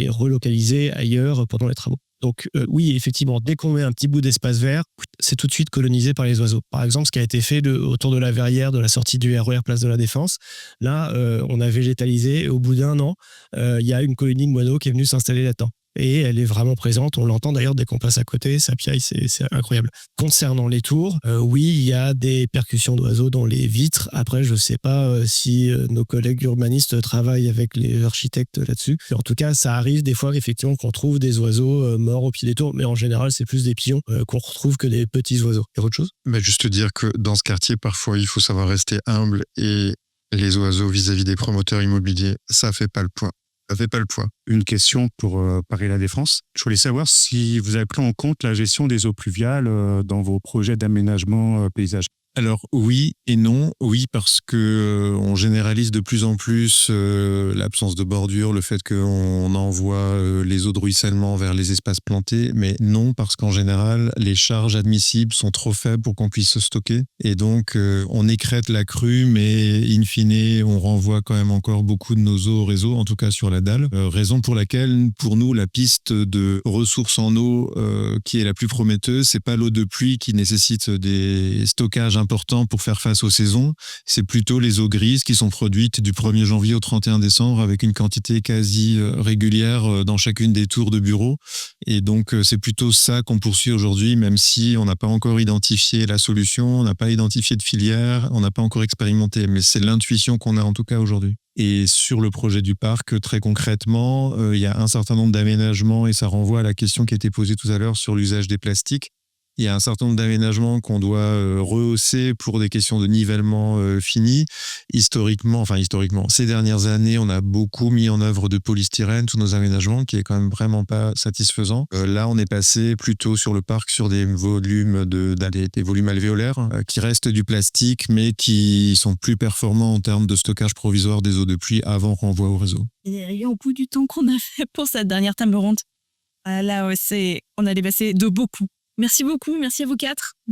relocaliser ailleurs pendant les travaux. Donc oui, effectivement, dès qu'on met un petit bout d'espace vert, c'est tout de suite colonisé par les oiseaux. Par exemple, ce qui a été fait autour de la verrière de la sortie du RER Place de la Défense, là, on a végétalisé et au bout d'1 an, il y a une colonie de moineaux qui est venue s'installer là-dedans. Et elle est vraiment présente. On l'entend d'ailleurs dès qu'on passe à côté. Ça piaille, c'est incroyable. Concernant les tours, oui, il y a des percussions d'oiseaux dans les vitres. Après, je ne sais pas si nos collègues urbanistes travaillent avec les architectes là-dessus. En tout cas, ça arrive des fois effectivement qu'on trouve des oiseaux morts au pied des tours. Mais en général, c'est plus des pigeons qu'on retrouve que des petits oiseaux. Il y a autre chose ? Juste dire que dans ce quartier, parfois, il faut savoir rester humble et les oiseaux vis-à-vis des promoteurs immobiliers, ça fait pas le poids. Ça fait pas le poids. Une question pour Paris La Défense. Je voulais savoir si vous avez pris en compte la gestion des eaux pluviales dans vos projets d'aménagement paysage. Alors oui et non. Oui, parce que on généralise de plus en plus l'absence de bordure, le fait qu'on envoie les eaux de ruissellement vers les espaces plantés. Mais non, parce qu'en général, les charges admissibles sont trop faibles pour qu'on puisse se stocker. Et donc, on écrète la crue, mais in fine, on renvoie quand même encore beaucoup de nos eaux au réseau, en tout cas sur la dalle. Raison pour laquelle, pour nous, la piste de ressources en eau qui est la plus prometteuse, c'est pas l'eau de pluie qui nécessite des stockages important pour faire face aux saisons, c'est plutôt les eaux grises qui sont produites du 1er janvier au 31 décembre avec une quantité quasi régulière dans chacune des tours de bureaux. Et donc, c'est plutôt ça qu'on poursuit aujourd'hui, même si on n'a pas encore identifié la solution, on n'a pas identifié de filière, on n'a pas encore expérimenté, mais c'est l'intuition qu'on a en tout cas aujourd'hui. Et sur le projet du parc, très concrètement, il y a un certain nombre d'aménagements et ça renvoie à la question qui a été posée tout à l'heure sur l'usage des plastiques. Il y a un certain nombre d'aménagements qu'on doit rehausser pour des questions de nivellement fini. Historiquement, ces dernières années, on a beaucoup mis en œuvre de polystyrène, tous nos aménagements, qui est quand même vraiment pas satisfaisant. Là, on est passé plutôt sur le parc sur des volumes des volumes alvéolaires qui restent du plastique, mais qui sont plus performants en termes de stockage provisoire des eaux de pluie avant renvoi au réseau. Et au bout du temps qu'on a fait pour cette dernière table ronde, là, on a dépassé de beaucoup. Merci beaucoup, merci à vous 4.